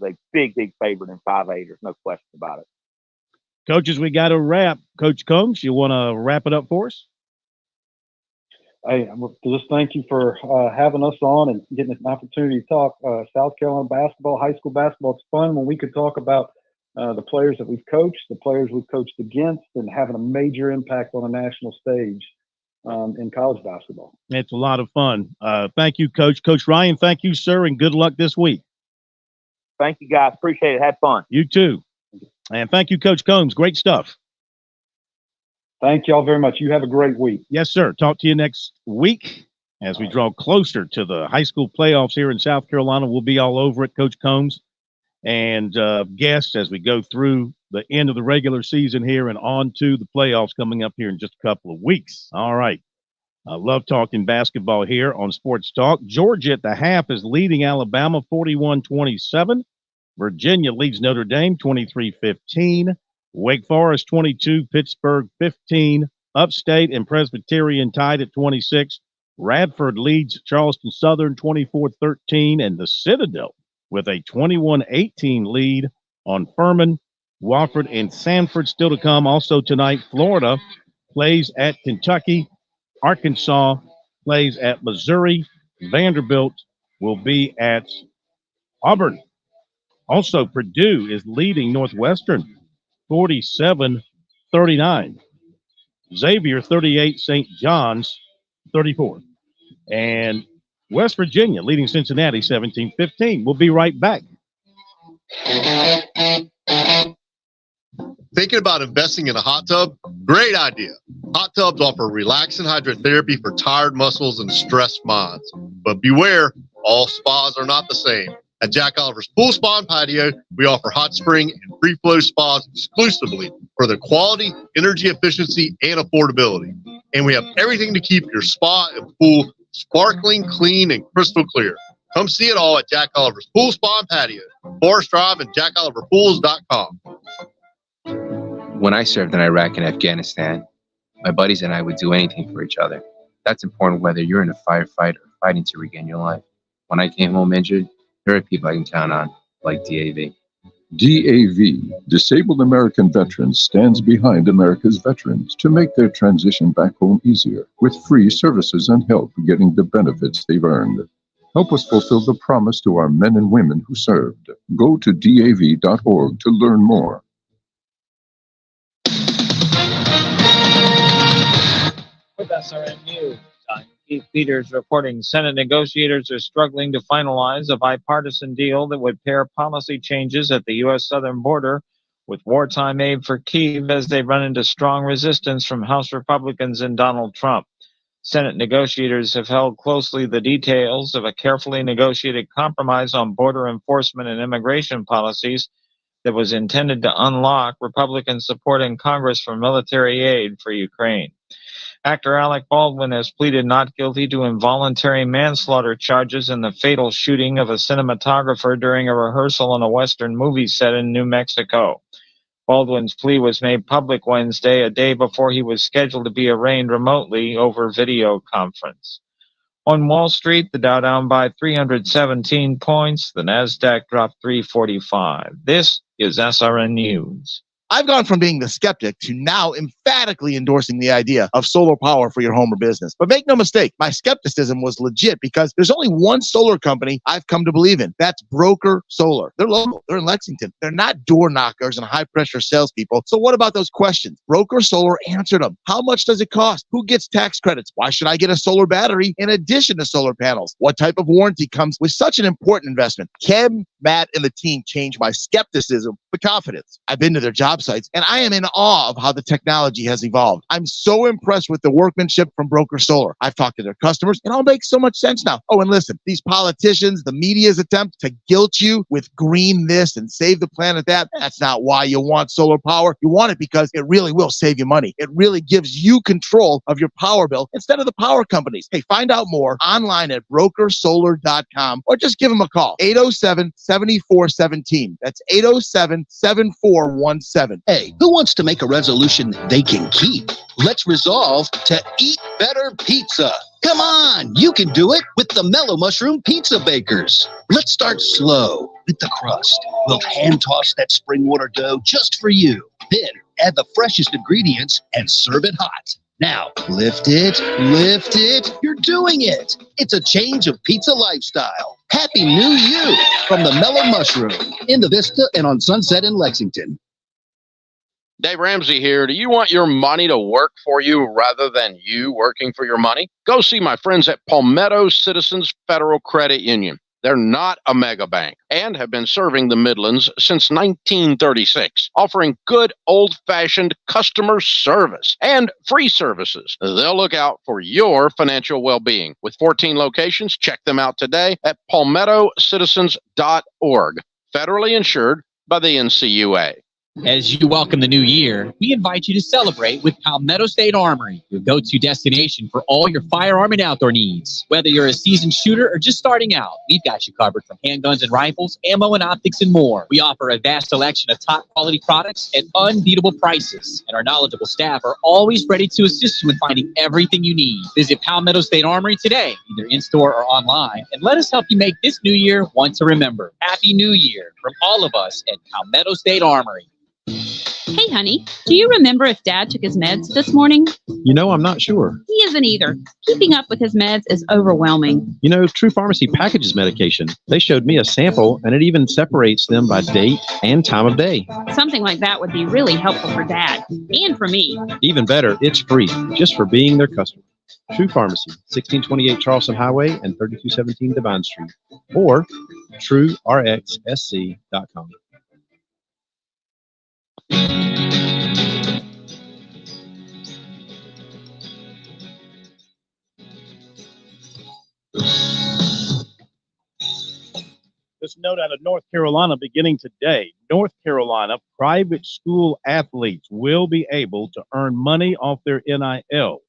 a big, big favorite in 5A. There's no question about it. Coaches, we got to wrap. Coach Combs, you want to wrap it up for us? Hey, just thank you for having us on and getting an opportunity to talk South Carolina basketball, high school basketball. It's fun when we could talk about the players that we've coached, the players we've coached against, and having a major impact on a national stage in college basketball. It's a lot of fun. Thank you, Coach. Coach Ryan, thank you, sir, and good luck this week. Thank you, guys. Appreciate it. Had fun. You too. And thank you, Coach Combs. Great stuff. Thank y'all very much. You have a great week. Yes, sir. Talk to you next week as we draw closer to the high school playoffs here in South Carolina. We'll be all over it, Coach Combs, and guests as we go through the end of the regular season here and on to the playoffs coming up here in just a couple of weeks. All right. I love talking basketball here on Sports Talk. Georgia at the half is leading Alabama 41-27. Virginia leads Notre Dame 23-15. Wake Forest 22, Pittsburgh 15. Upstate and Presbyterian tied at 26. Radford leads Charleston Southern 24-13. And the Citadel with a 21-18 lead on Furman. Wofford and Sanford still to come. Also tonight, Florida plays at Kentucky. Arkansas plays at Missouri. Vanderbilt will be at Auburn. Also, Purdue is leading Northwestern 47-39. Xavier 38, St. John's 34. And West Virginia leading Cincinnati 17-15. We'll be right back. Thinking about investing in a hot tub? Great idea. Hot tubs offer relaxing hydrotherapy for tired muscles and stressed minds. But beware, all spas are not the same. At Jack Oliver's Pool Spa and Patio, we offer hot spring and free flow spas exclusively for their quality, energy efficiency, and affordability. And we have everything to keep your spa and pool sparkling, clean, and crystal clear. Come see it all at Jack Oliver's Pool Spa and Patio, Forest Drive, and JackOliverPools.com. When I served in Iraq and Afghanistan, my buddies and I would do anything for each other. That's important whether you're in a firefight or fighting to regain your life. When I came home injured, there are people I can count on, like DAV. DAV, Disabled American Veterans, stands behind America's veterans to make their transition back home easier, with free services and help getting the benefits they've earned. Help us fulfill the promise to our men and women who served. Go to DAV.org to learn more. With SRN News, I'm Keith Peters reporting Senate negotiators are struggling to finalize a bipartisan deal that would pair policy changes at the U.S. southern border with wartime aid for Kyiv as they run into strong resistance from House Republicans and Donald Trump. Senate negotiators have held closely the details of a carefully negotiated compromise on border enforcement and immigration policies that was intended to unlock Republican support in Congress for military aid for Ukraine. Actor Alec Baldwin has pleaded not guilty to involuntary manslaughter charges in the fatal shooting of a cinematographer during a rehearsal on a Western movie set in New Mexico. Baldwin's plea was made public Wednesday, a day before he was scheduled to be arraigned remotely over video conference. On Wall Street, the Dow down by 317 points, the Nasdaq dropped 345. This is SRN News. I've gone from being the skeptic to now emphatically endorsing the idea of solar power for your home or business. But make no mistake, my skepticism was legit because there's only one solar company I've come to believe in. That's Broker Solar. They're local. They're in Lexington. They're not door knockers and high-pressure salespeople. So what about those questions? Broker Solar answered them. How much does it cost? Who gets tax credits? Why should I get a solar battery in addition to solar panels? What type of warranty comes with such an important investment? Kim, Matt, and the team changed my skepticism to confidence. I've been to their job sites, and I am in awe of how the technology has evolved. I'm so impressed with the workmanship from Broker Solar. I've talked to their customers, and it all makes so much sense now. Oh, and listen, these politicians, the media's attempt to guilt you with green this and save the planet that, that's not why you want solar power. You want it because it really will save you money. It really gives you control of your power bill instead of the power companies. Hey, find out more online at brokersolar.com or just give them a call, 807-7417. That's 807-7417. Hey, who wants to make a resolution they can keep? Let's resolve to eat better pizza. Come on, you can do it with the Mellow Mushroom Pizza Bakers. Let's start slow with the crust. We'll hand toss that spring water dough just for you. Then add the freshest ingredients and serve it hot. Now, lift it, you're doing it. It's a change of pizza lifestyle. Happy New You from the Mellow Mushroom in the Vista and on Sunset in Lexington. Dave Ramsey here. Do you want your money to work for you rather than you working for your money? Go see my friends at Palmetto Citizens Federal Credit Union. They're not a mega bank and have been serving the Midlands since 1936, offering good old-fashioned customer service and free services. They'll look out for your financial well-being. With 14 locations, check them out today at palmettocitizens.org. Federally insured by the NCUA. As you welcome the new year, we invite you to celebrate with Palmetto State Armory, your go-to destination for all your firearm and outdoor needs. Whether you're a seasoned shooter or just starting out, we've got you covered from handguns and rifles, ammo and optics, and more. We offer a vast selection of top-quality products at unbeatable prices, and our knowledgeable staff are always ready to assist you in finding everything you need. Visit Palmetto State Armory today, either in-store or online, and let us help you make this new year one to remember. Happy New Year from all of us at Palmetto State Armory. Hey, honey, do you remember if Dad took his meds this morning? You know, I'm not sure. He isn't either. Keeping up with his meds is overwhelming. You know, True Pharmacy packages medication. They showed me a sample, and it even separates them by date and time of day. Something like that would be really helpful for Dad and for me. Even better, it's free, just for being their customer. True Pharmacy, 1628 Charleston Highway and 3217 Devine Street, or TrueRxSC.com. This note out of North Carolina beginning today. North Carolina private school athletes will be able to earn money off their NIL.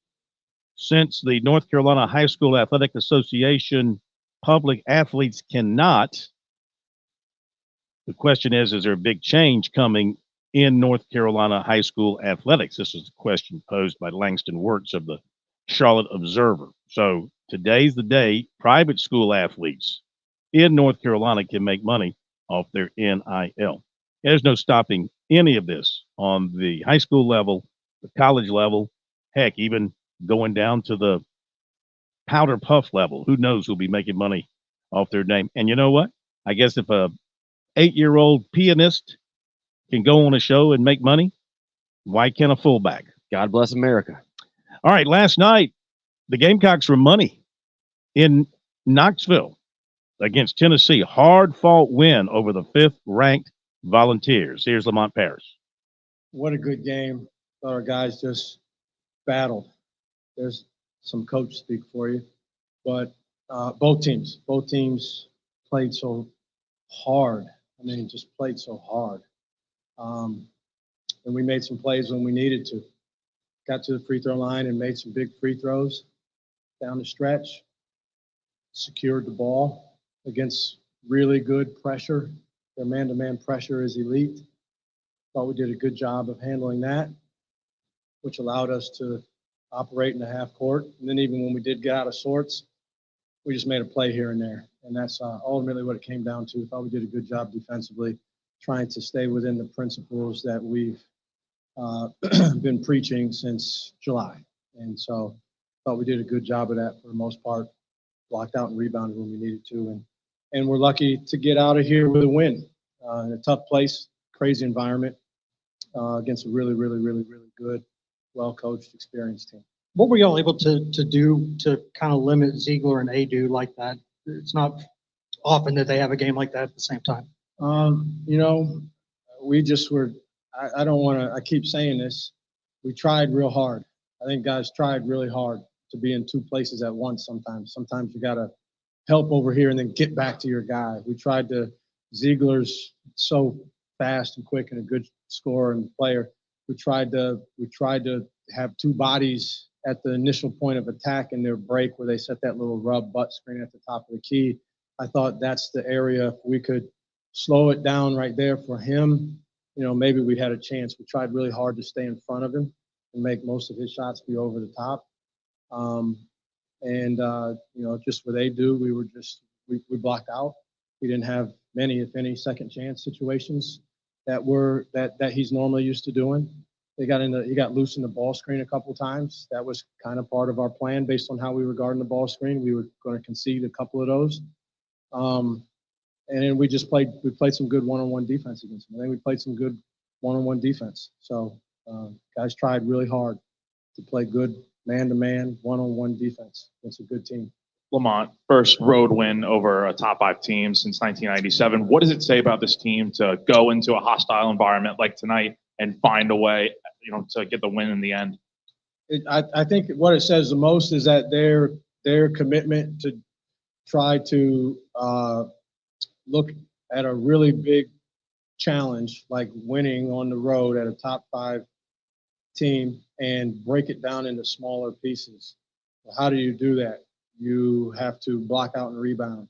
Since the North Carolina High School Athletic Association public athletes cannot, the question is there a big change coming in North Carolina high school athletics? This is a question posed by Langston Wirtz of the Charlotte Observer. So today's the day private school athletes in North Carolina can make money off their NIL. There's no stopping any of this on the high school level, the college level, heck, even going down to the powder puff level. Who knows who'll be making money off their name? And you know what? I guess if a 8-year-old pianist can go on a show and make money, why can't a fullback? God bless America. All right, last night, the Gamecocks were money in Knoxville against Tennessee. Hard-fought win over the 5th-ranked Volunteers. Here's Lamont Paris. What a good game. Thought our guys just battled. There's some coach speak for you. But both teams played so hard. I mean, just played so hard. And we made some plays when we needed to. Got to the free throw line and made some big free throws down the stretch. Secured the ball against really good pressure. Their man-to-man pressure is elite. Thought we did a good job of handling that, which allowed us to operate in the half court. And then even when we did get out of sorts, we just made a play here and there. And that's ultimately what it came down to. Thought we did a good job defensively, trying to stay within the principles that we've been preaching since July. And so thought we did a good job of that for the most part. Blocked out and rebounded when we needed to. And we're lucky to get out of here with a win in a tough place, crazy environment against a really, really, really, really good, well-coached, experienced team. What were y'all able to do to kind of limit Ziegler and Adu like that? It's not often that they have a game like that at the same time. You know, we just were, I don't want to, I keep saying this, we tried real hard. I think guys tried really hard to be in two places at once sometimes. Sometimes you got to help over here and then get back to your guy. We tried to, Ziegler's so fast and quick and a good scorer and player. We tried to have two bodies at the initial point of attack in their break where they set that little rub butt screen at the top of the key. I thought that's the area, if we could slow it down right there for him, you know, maybe we had a chance. We tried really hard to stay in front of him and make most of his shots be over the top. You know, just what they do, we blocked out. We didn't have many, if any, second chance situations that he's normally used to doing. He got loose in the ball screen a couple times. That was kind of part of our plan based on how we were guarding the ball screen. We were going to concede a couple of those. And then we played some good one-on-one defense against them. I think we played some good one-on-one defense. So guys tried really hard to play good man-to-man, one-on-one defense against a good team. Lamont, first road win over a top 5 team since 1997. What does it say about this team to go into a hostile environment like tonight and find a way, to get the win in the end? I think what it says the most is that their commitment to try to look at a really big challenge like winning on the road at a top 5 team and break it down into smaller pieces. How do you do that? You have to block out and rebound.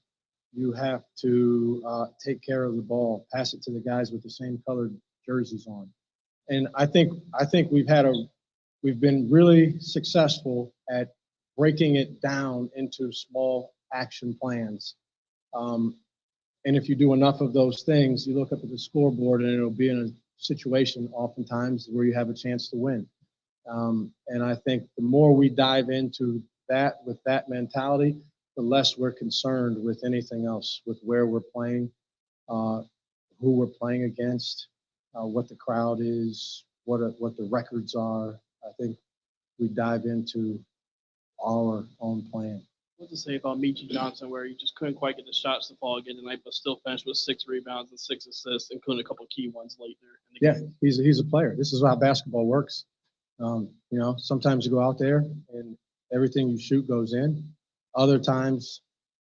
You have to take care of the ball, pass it to the guys with the same colored jerseys on. And I think we've been really successful at breaking it down into small action plans. And if you do enough of those things, you look up at the scoreboard and it'll be in a situation oftentimes where you have a chance to win. And I think the more we dive into that with that mentality, the less we're concerned with anything else, with where we're playing, who we're playing against, what the crowd is, what the records are. I think we dive into our own plan. What to say about Meechie Johnson, where he just couldn't quite get the shots to fall again tonight, but still finished with 6 rebounds and 6 assists, including a couple of key ones late there. Yeah, he's a player. This is how basketball works. Sometimes you go out there and everything you shoot goes in. Other times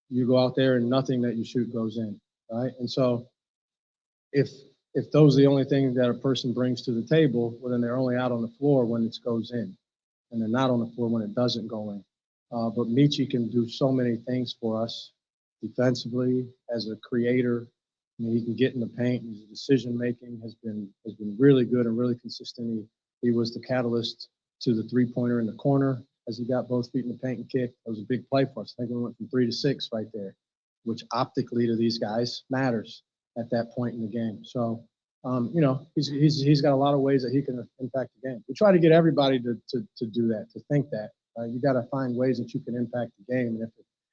you go out there and nothing that you shoot goes in, right? And so if those are the only things that a person brings to the table, well, then they're only out on the floor when it goes in, and they're not on the floor when it doesn't go in. But Meechie can do so many things for us defensively, as a creator. I mean, he can get in the paint. His decision making has been really good and really consistent. He was the catalyst to the 3-pointer in the corner as he got both feet in the paint and kicked. That was a big play for us. I think we went from 3 to 6 right there, which optically to these guys matters at that point in the game. So, he's got a lot of ways that he can impact the game. We try to get everybody to do that, to think that. You got to find ways that you can impact the game. And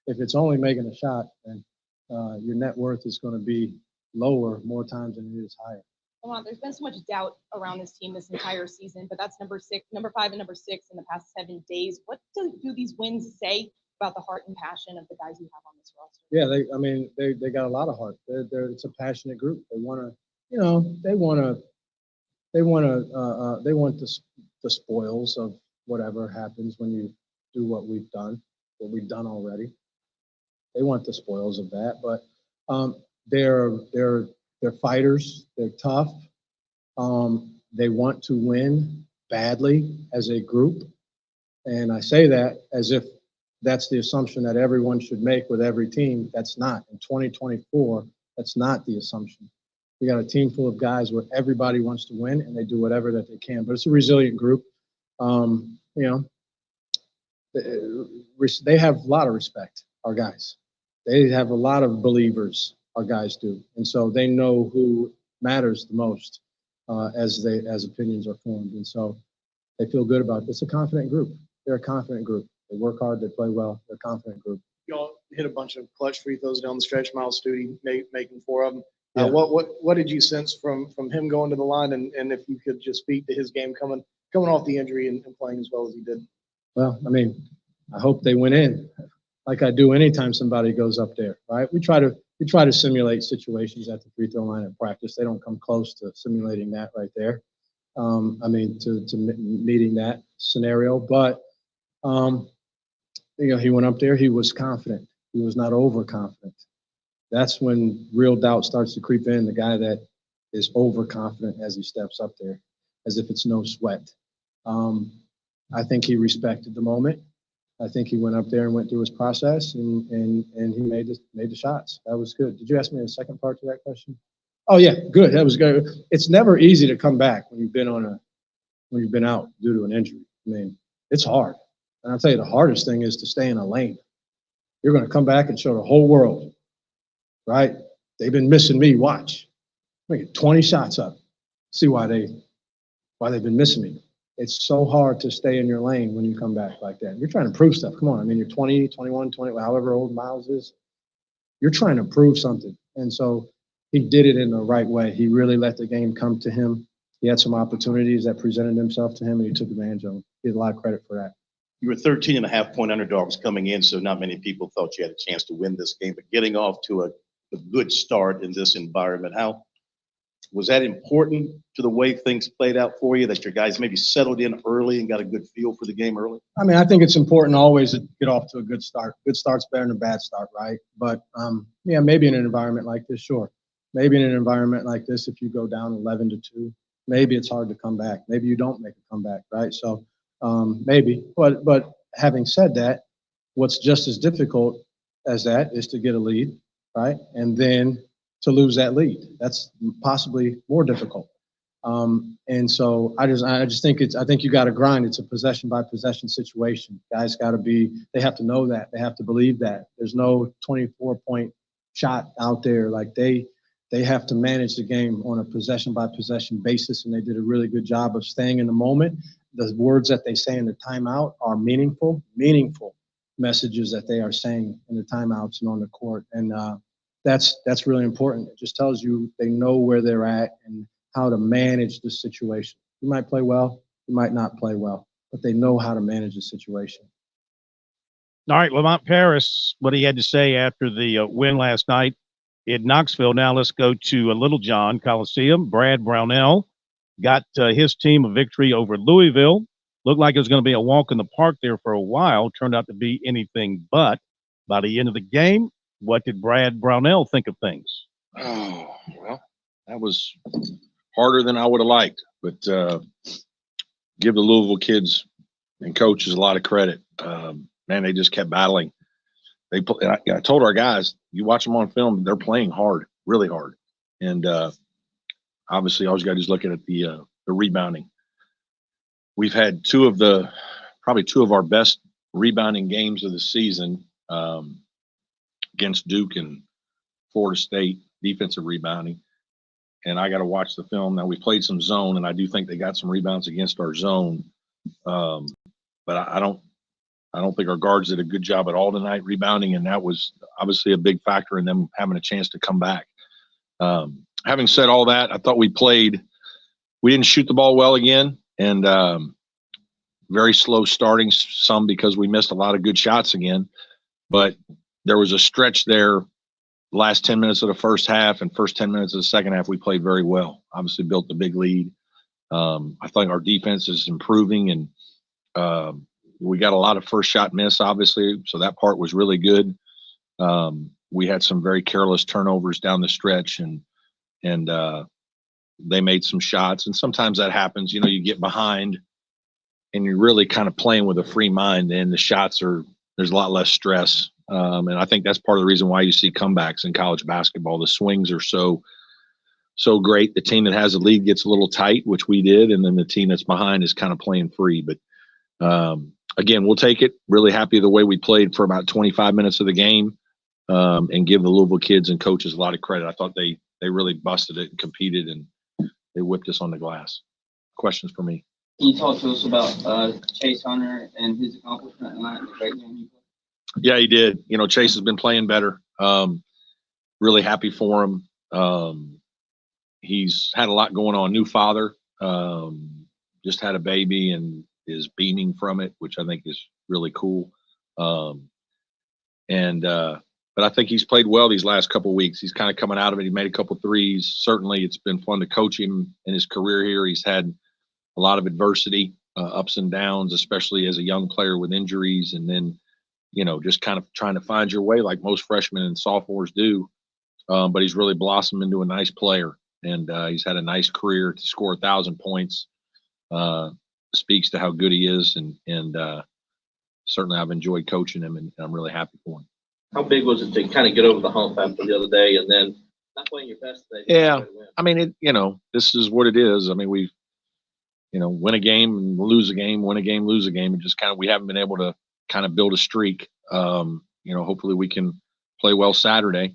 if it's only making a shot, then your net worth is going to be lower more times than it is higher. Come on, there's been so much doubt around this team this entire season, but that's number 5 and number 6 in the past 7 days. What do these wins say about the heart and passion of the guys you have on this roster? Yeah, they got a lot of heart. It's a passionate group. They want the spoils of whatever happens when you do what we've done already. They want the spoils of that, but they're fighters. They're tough. They want to win badly as a group, and I say that as if that's the assumption that everyone should make with every team. That's not. In 2024, that's not the assumption. We got a team full of guys where everybody wants to win, and they do whatever that they can. But it's a resilient group. They have a lot of respect, our guys. They have a lot of believers, our guys do. And so they know who matters the most as opinions are formed. And so they feel good about it. It's a confident group. They're a confident group. They work hard. They play well. They're a confident group. Y'all hit a bunch of clutch free throws down the stretch. Miles Studi making 4 of them. Yeah. What did you sense from him going to the line? And if you could just speak to his game coming off the injury and playing as well as he did. Well, I hope they went in like I do anytime somebody goes up there, right? We try to simulate situations at the free throw line in practice. They don't come close to simulating that right there. To meeting that scenario. But, he went up there. He was confident. He was not overconfident. That's when real doubt starts to creep in. The guy that is overconfident as he steps up there, as if it's no sweat. I think he respected the moment. I think he went up there and went through his process, and he made the shots. That was good. Did you ask me the second part to that question? Oh yeah, good. That was good. It's never easy to come back when you've been out due to an injury. It's hard. And I'll tell you, the hardest thing is to stay in a lane. You're going to come back and show the whole world, right? They've been missing me. Watch. I'm going to get 20 shots up. See why they've been missing me. It's so hard to stay in your lane when you come back like that. You're trying to prove stuff. Come on. You're 20, 21, 20, however old Miles is. You're trying to prove something. And so he did it in the right way. He really let the game come to him. He had some opportunities that presented themselves to him, and he took advantage of them. He had a lot of credit for that. You were 13.5-point underdogs coming in, so not many people thought you had a chance to win this game. But getting off to a good start in this environment, how was that important to the way things played out for you, that your guys maybe settled in early and got a good feel for the game early? I mean, I think it's important always to get off to a good start. Good start's better than a bad start, right? But, yeah, maybe in an environment like this, sure. Maybe in an environment like this, if you go down 11-2, maybe it's hard to come back. Maybe you don't make a comeback, right? So maybe. But having said that, what's just as difficult as that is to get a lead, right? And then to lose that lead. That's possibly more difficult. And so I just think I think you got to grind. It's a possession by possession situation. Guys got to they have to know that. They have to believe that. There's no 24-point shot out there. Like they have to manage the game on a possession by possession basis. And they did a really good job of staying in the moment. The words that they say in the timeout are meaningful messages that they are saying in the timeouts and on the court. And that's really important. It just tells you they know where they're at and how to manage the situation. You might play well, you might not play well, but they know how to manage the situation. All right, Lamont Paris, what he had to say after the win last night in Knoxville. Now let's go to Little John Coliseum. Brad Brownell got his team a victory over Louisville. Looked like it was going to be a walk in the park there for a while. Turned out to be anything but. By the end of the game, what did Brad Brownell think of things? Oh, well, that was harder than I would have liked. But give the Louisville kids and coaches a lot of credit. Man, they just kept battling. I told our guys, you watch them on film, they're playing hard, really hard. And obviously, all you got to do is look at the rebounding. We've had probably two of our best rebounding games of the season against Duke and Florida State, defensive rebounding. And I got to watch the film. Now, we played some zone, and I do think they got some rebounds against our zone. But I don't think our guards did a good job at all tonight rebounding, and that was obviously a big factor in them having a chance to come back. Having said all that, I thought we didn't shoot the ball well again, and very slow starting, some because we missed a lot of good shots again. But there was a stretch there, last 10 minutes of the first half and first 10 minutes of the second half, we played very well. Obviously built the big lead. I think our defense is improving, and we got a lot of first shot miss, obviously, so that part was really good. We had some very careless turnovers down the stretch, and they made some shots. And sometimes that happens. You get behind, and you're really kind of playing with a free mind, and the shots there's a lot less stress. And I think that's part of the reason why you see comebacks in college basketball. The swings are so great. The team that has the lead gets a little tight, which we did, and then the team that's behind is kind of playing free. But again, we'll take it. Really happy the way we played for about 25 minutes of the game, and give the Louisville kids and coaches a lot of credit. I thought they really busted it and competed, and they whipped us on the glass. Questions for me? Can you talk to us about Chase Hunter and his accomplishment tonight and the great game he played? Yeah, he did. Chase has been playing better. Really happy for him. He's had a lot going on. New father, just had a baby and is beaming from it, which I think is really cool. But I think he's played well these last couple of weeks. He's kind of coming out of it. He made a couple threes. Certainly, it's been fun to coach him in his career here. He's had a lot of adversity, ups and downs, especially as a young player with injuries, and then just kind of trying to find your way like most freshmen and sophomores do. But he's really blossomed into a nice player, and he's had a nice career. To score 1,000 points speaks to how good he is, and certainly I've enjoyed coaching him, and I'm really happy for him. How big was it to kind of get over the hump after the other day and then not playing your best today? Yeah, I mean, this is what it is. I mean, we've, win a game and lose a game, win a game, lose a game, and just kind of we haven't been able to kind of build a streak. Hopefully we can play well Saturday.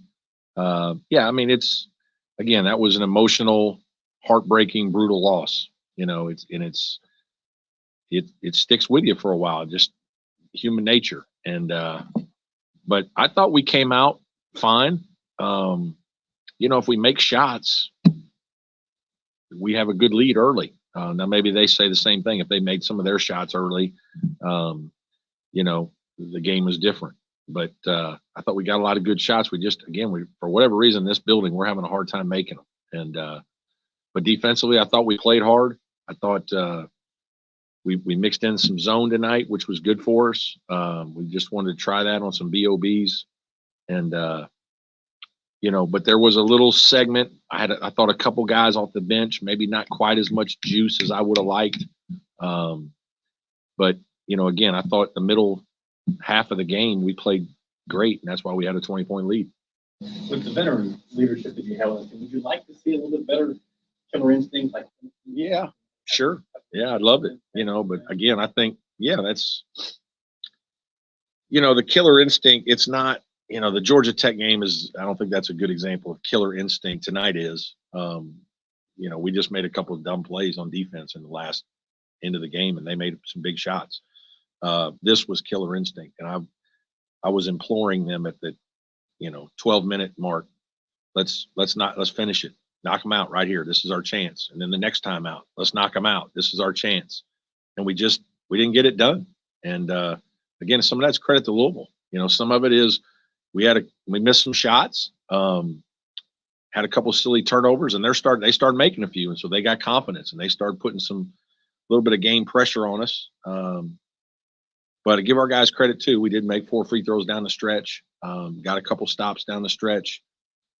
Yeah, I mean, that was an emotional, heartbreaking, brutal loss. It sticks with you for a while, just human nature. And but I thought we came out fine. If we make shots, we have a good lead early. Now maybe they say the same thing if they made some of their shots early. the game was different. But I thought we got a lot of good shots. We just, again, for whatever reason, this building, we're having a hard time making them. And but defensively, I thought we played hard. I thought we mixed in some zone tonight, which was good for us. We just wanted to try that on some BOBs. And, but there was a little segment. I thought a couple guys off the bench, maybe not quite as much juice as I would have liked. But, again, I thought the middle half of the game, we played great, and that's why we had a 20-point lead. With the veteran leadership that you have, would you like to see a little bit better killer instinct? Yeah, sure. Yeah, I'd love it, but again, I think, that's, the killer instinct. It's not, the Georgia Tech game I don't think that's a good example of killer instinct. Tonight is, we just made a couple of dumb plays on defense in the last end of the game, and they made some big shots. This was killer instinct. And I was imploring them at the, 12-minute mark. Let's finish it. Knock them out right here. This is our chance. And then the next time out, let's knock them out. This is our chance. And we didn't get it done. And again, some of that's credit to Louisville. Some of it is we missed some shots, had a couple of silly turnovers, and they started making a few. And so they got confidence and they started putting some little bit of game pressure on us. But to give our guys credit too, we did make 4 free throws down the stretch, got a couple stops down the stretch.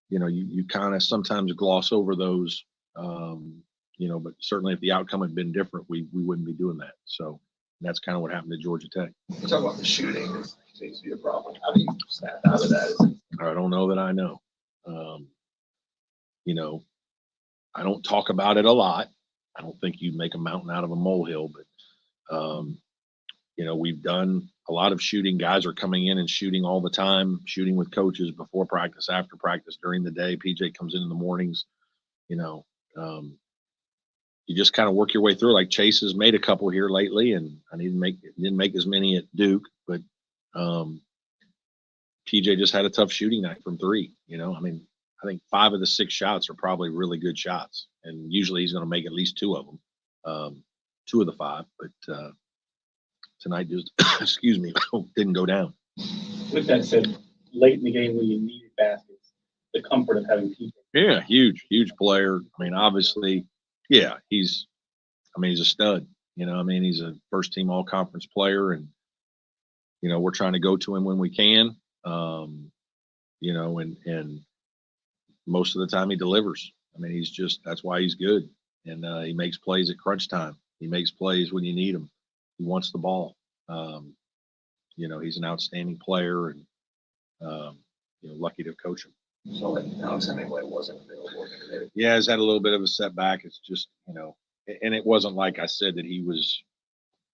You kind of sometimes gloss over those, but certainly if the outcome had been different, we wouldn't be doing that. So that's kind of what happened to Georgia Tech. We're talking about the shooting. This seems to be a problem. How do you snap out of that? I don't know that I know. I don't talk about it a lot. I don't think you make a mountain out of a molehill, but we've done a lot of shooting. Guys are coming in and shooting all the time, shooting with coaches before practice, after practice, during the day. PJ comes in the mornings. You just kind of work your way through. Like Chase has made a couple here lately, and I didn't make as many at Duke, but PJ just had a tough shooting night from 3. I think 5 of the 6 shots are probably really good shots, and usually he's going to make at least 2 of them, 2 of the 5. But tonight just, didn't go down. With that said, late in the game when you needed baskets, the comfort of having PJ. Yeah, huge player. Obviously, yeah, he's a stud. He's a first team all conference player, and we're trying to go to him when we can. And most of the time he delivers. That's why he's good. And he makes plays at crunch time. He makes plays when you need him. He wants the ball. He's an outstanding player, and lucky to coach him. So Alex Hemingway wasn't available. Yeah, he's had a little bit of a setback. It's just, and it wasn't like I said that he was,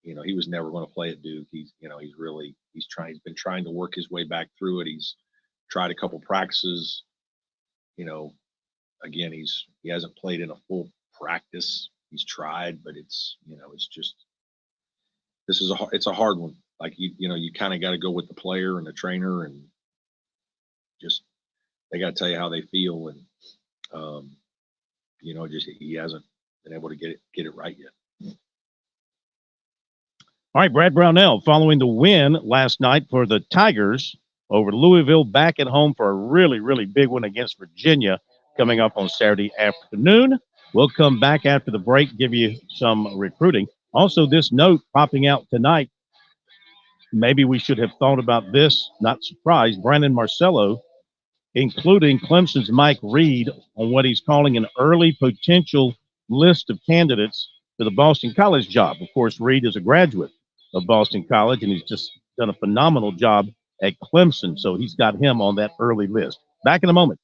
he was never going to play at Duke. He's been trying to work his way back through it. He's tried a couple practices. Again, he hasn't played in a full practice. He's tried, but it's just, it's a hard one. Like, you kind of got to go with the player and the trainer, and just, they got to tell you how they feel. And, he hasn't been able to get it right yet. All right, Brad Brownell, following the win last night for the Tigers over Louisville, back at home for a really, really big one against Virginia coming up on Saturday afternoon. We'll come back after the break, give you some recruiting. Also, this note popping out tonight, maybe we should have thought about this, not surprised. Brandon Marcello, including Clemson's Mike Reed, on what he's calling an early potential list of candidates for the Boston College job. Of course, Reed is a graduate of Boston College, and he's just done a phenomenal job at Clemson, so he's got him on that early list. Back in a moment.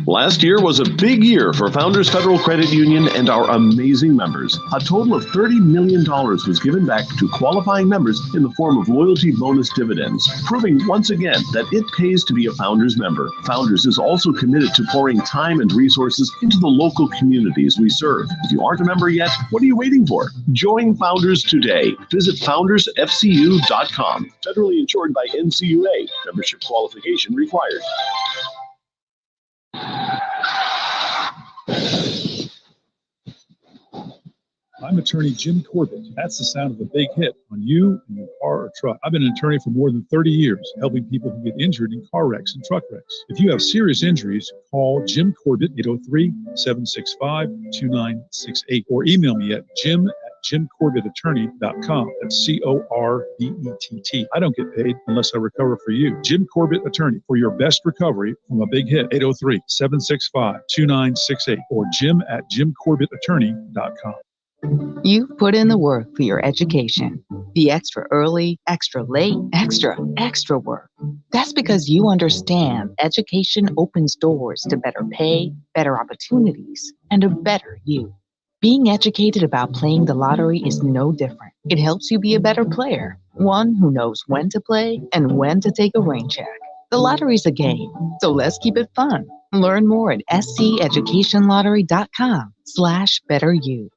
Last year was a big year for Founders Federal Credit Union and our amazing members. A total of $30 million was given back to qualifying members in the form of loyalty bonus dividends, proving once again that it pays to be a Founders member. Founders is also committed to pouring time and resources into the local communities we serve. If you aren't a member yet, what are you waiting for? Join Founders today. Visit foundersfcu.com. Federally insured by NCUA. Membership qualification required. All I'm attorney Jim Corbett. That's the sound of a big hit on you and your car or truck. I've been an attorney for more than 30 years, helping people who get injured in car wrecks and truck wrecks. If you have serious injuries, call Jim Corbett, 803-765-2968, or email me at jim@jimcorbettattorney.com. That's Corbett. I don't get paid unless I recover for you. Jim Corbett Attorney, for your best recovery from a big hit, 803-765-2968, or jim@jimcorbettattorney.com. You've put in the work for your education. The extra early, extra late, extra work. That's because you understand education opens doors to better pay, better opportunities, and a better you. Being educated about playing the lottery is no different. It helps you be a better player, one who knows when to play and when to take a rain check. The lottery's a game, so let's keep it fun. Learn more at sceducationlottery.com/betteryou.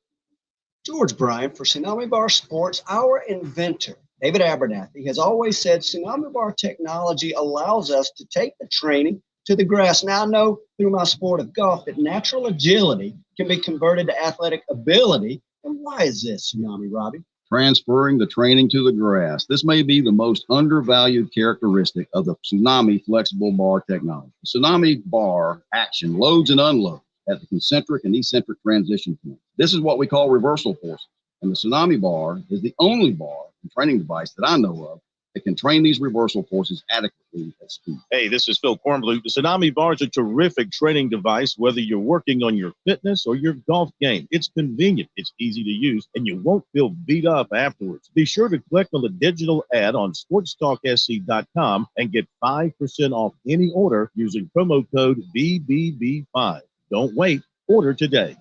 George Bryan for Tsunami Bar Sports, our inventor, David Abernathy, has always said Tsunami Bar technology allows us to take the training to the grass. Now I know through my sport of golf that natural agility can be converted to athletic ability. And why is this, Tsunami, Robbie? Transferring the training to the grass. This may be the most undervalued characteristic of the Tsunami flexible bar technology. The Tsunami bar action loads and unloads at the concentric and eccentric transition point. This is what we call reversal forces. And the Tsunami bar is the only bar and training device that I know of that can train these reversal forces adequately at speed. Hey, this is Phil Kornblut. The Tsunami Bar is a terrific training device, whether you're working on your fitness or your golf game. It's convenient, it's easy to use, and you won't feel beat up afterwards. Be sure to click on the digital ad on SportsTalkSC.com and get 5% off any order using promo code BBB5. Don't wait. Order today.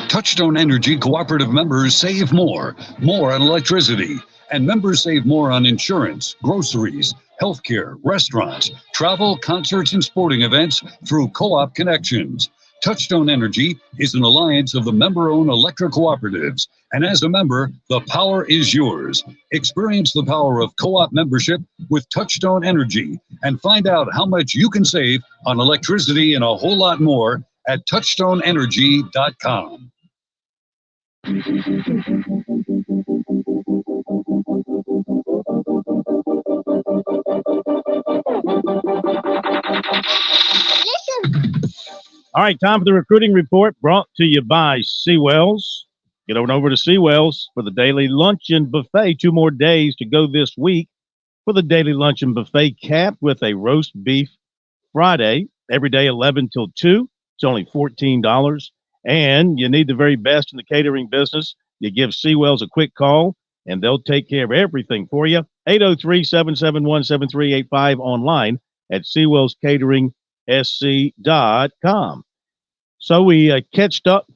Touchstone Energy Cooperative members save more on electricity, and members save more on insurance, groceries, healthcare, restaurants, travel, concerts, and sporting events through Co-op Connections. Touchstone Energy is an alliance of the member-owned electric cooperatives, and as a member, the power is yours. Experience the power of co-op membership with Touchstone Energy and find out how much you can save on electricity and a whole lot more at touchstoneenergy.com. All right, time for the recruiting report brought to you by Seawells. Get on over to Seawells for the daily luncheon buffet. 2 more days to go this week for the daily luncheon buffet, capped with a roast beef Friday, every day 11 till 2. It's only $14. And you need the very best in the catering business. You give Seawells a quick call, and they'll take care of everything for you. 803-771-7385 online at SeawellsCateringSC.com. So we catch up.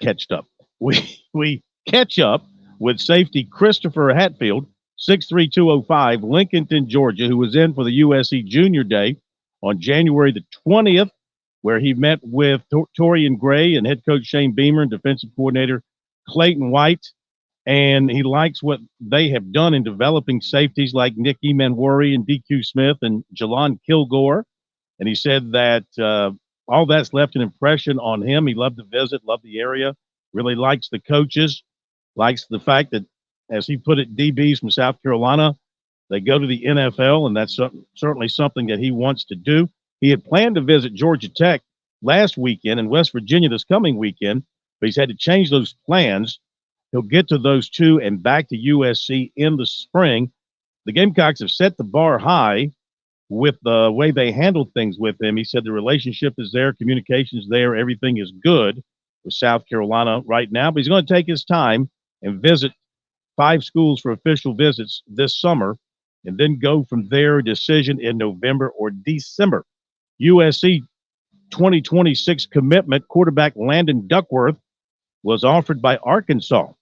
We catch up with safety Christopher Hatfield, 63205, Lincolnton, Georgia, who was in for the USC Junior Day on January the 20th, where he met with Torian Gray and head coach Shane Beamer and defensive coordinator Clayton White. And he likes what they have done in developing safeties like Nick Emanwari and DQ Smith and Jalon Kilgore. And he said that all that's left an impression on him. He loved the visit, loved the area, really likes the coaches, likes the fact that, as he put it, DBs from South Carolina, they go to the NFL, and that's certainly something that he wants to do. He had planned to visit Georgia Tech last weekend and West Virginia this coming weekend, but he's had to change those plans. He'll get to those two and back to USC in the spring. The Gamecocks have set the bar high with the way they handled things with him. He said the relationship is there, communication's there, everything is good with South Carolina right now, but he's going to take his time and visit 5 schools for official visits this summer and then go from there, a decision in November or December. USC 2026 commitment quarterback Landon Duckworth was offered by Arkansas.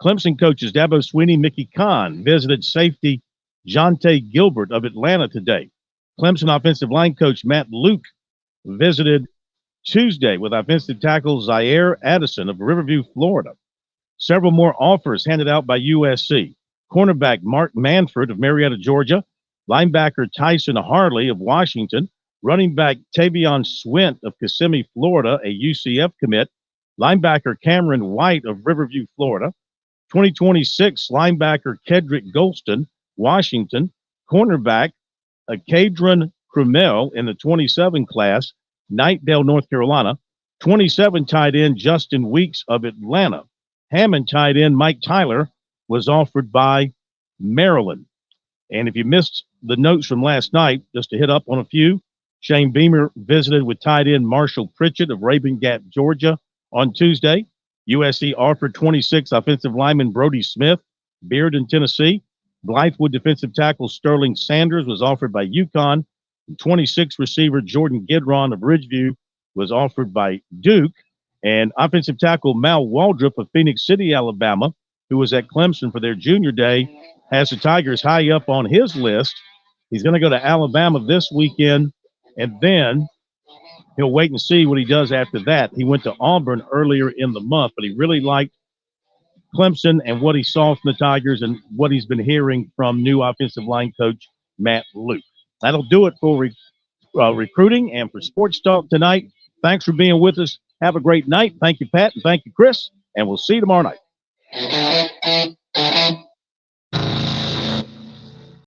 Clemson coaches Dabo Swinney, Mickey Kahn visited safety Jonte Gilbert of Atlanta today. Clemson offensive line coach Matt Luke visited Tuesday with offensive tackle Zaire Addison of Riverview, Florida. Several more offers handed out by USC. Cornerback Mark Manford of Marietta, Georgia. Linebacker Tyson Harley of Washington. Running back Tavion Swint of Kissimmee, Florida, a UCF commit. linebacker Cameron White of Riverview, Florida. 2026 linebacker Kedrick Golston, Washington. Cornerback Cadron Crumell in the 27 class, Knightdale, North Carolina. 27 tight end Justin Weeks of Atlanta. Hammond tight end Mike Tyler was offered by Maryland. And if you missed the notes from last night, just to hit up on a few, Shane Beamer visited with tight end Marshall Pritchett of Raven Gap, Georgia on Tuesday. USC offered 26 offensive lineman Brody Smith, Bearden, Tennessee. Blythewood defensive tackle Sterling Sanders was offered by UConn. 26 receiver Jordan Gidron of Ridgeview was offered by Duke. And offensive tackle Mal Waldrop of Phoenix City, Alabama, who was at Clemson for their junior day, has the Tigers high up on his list. He's going to go to Alabama this weekend, and then he'll wait and see what he does after that. He went to Auburn earlier in the month, but he really liked Clemson and what he saw from the Tigers and what he's been hearing from new offensive line coach Matt Luke. That'll do it for recruiting and for Sports Talk tonight. Thanks for being with us. Have a great night. Thank you, Pat, and thank you, Chris, and we'll see you tomorrow night.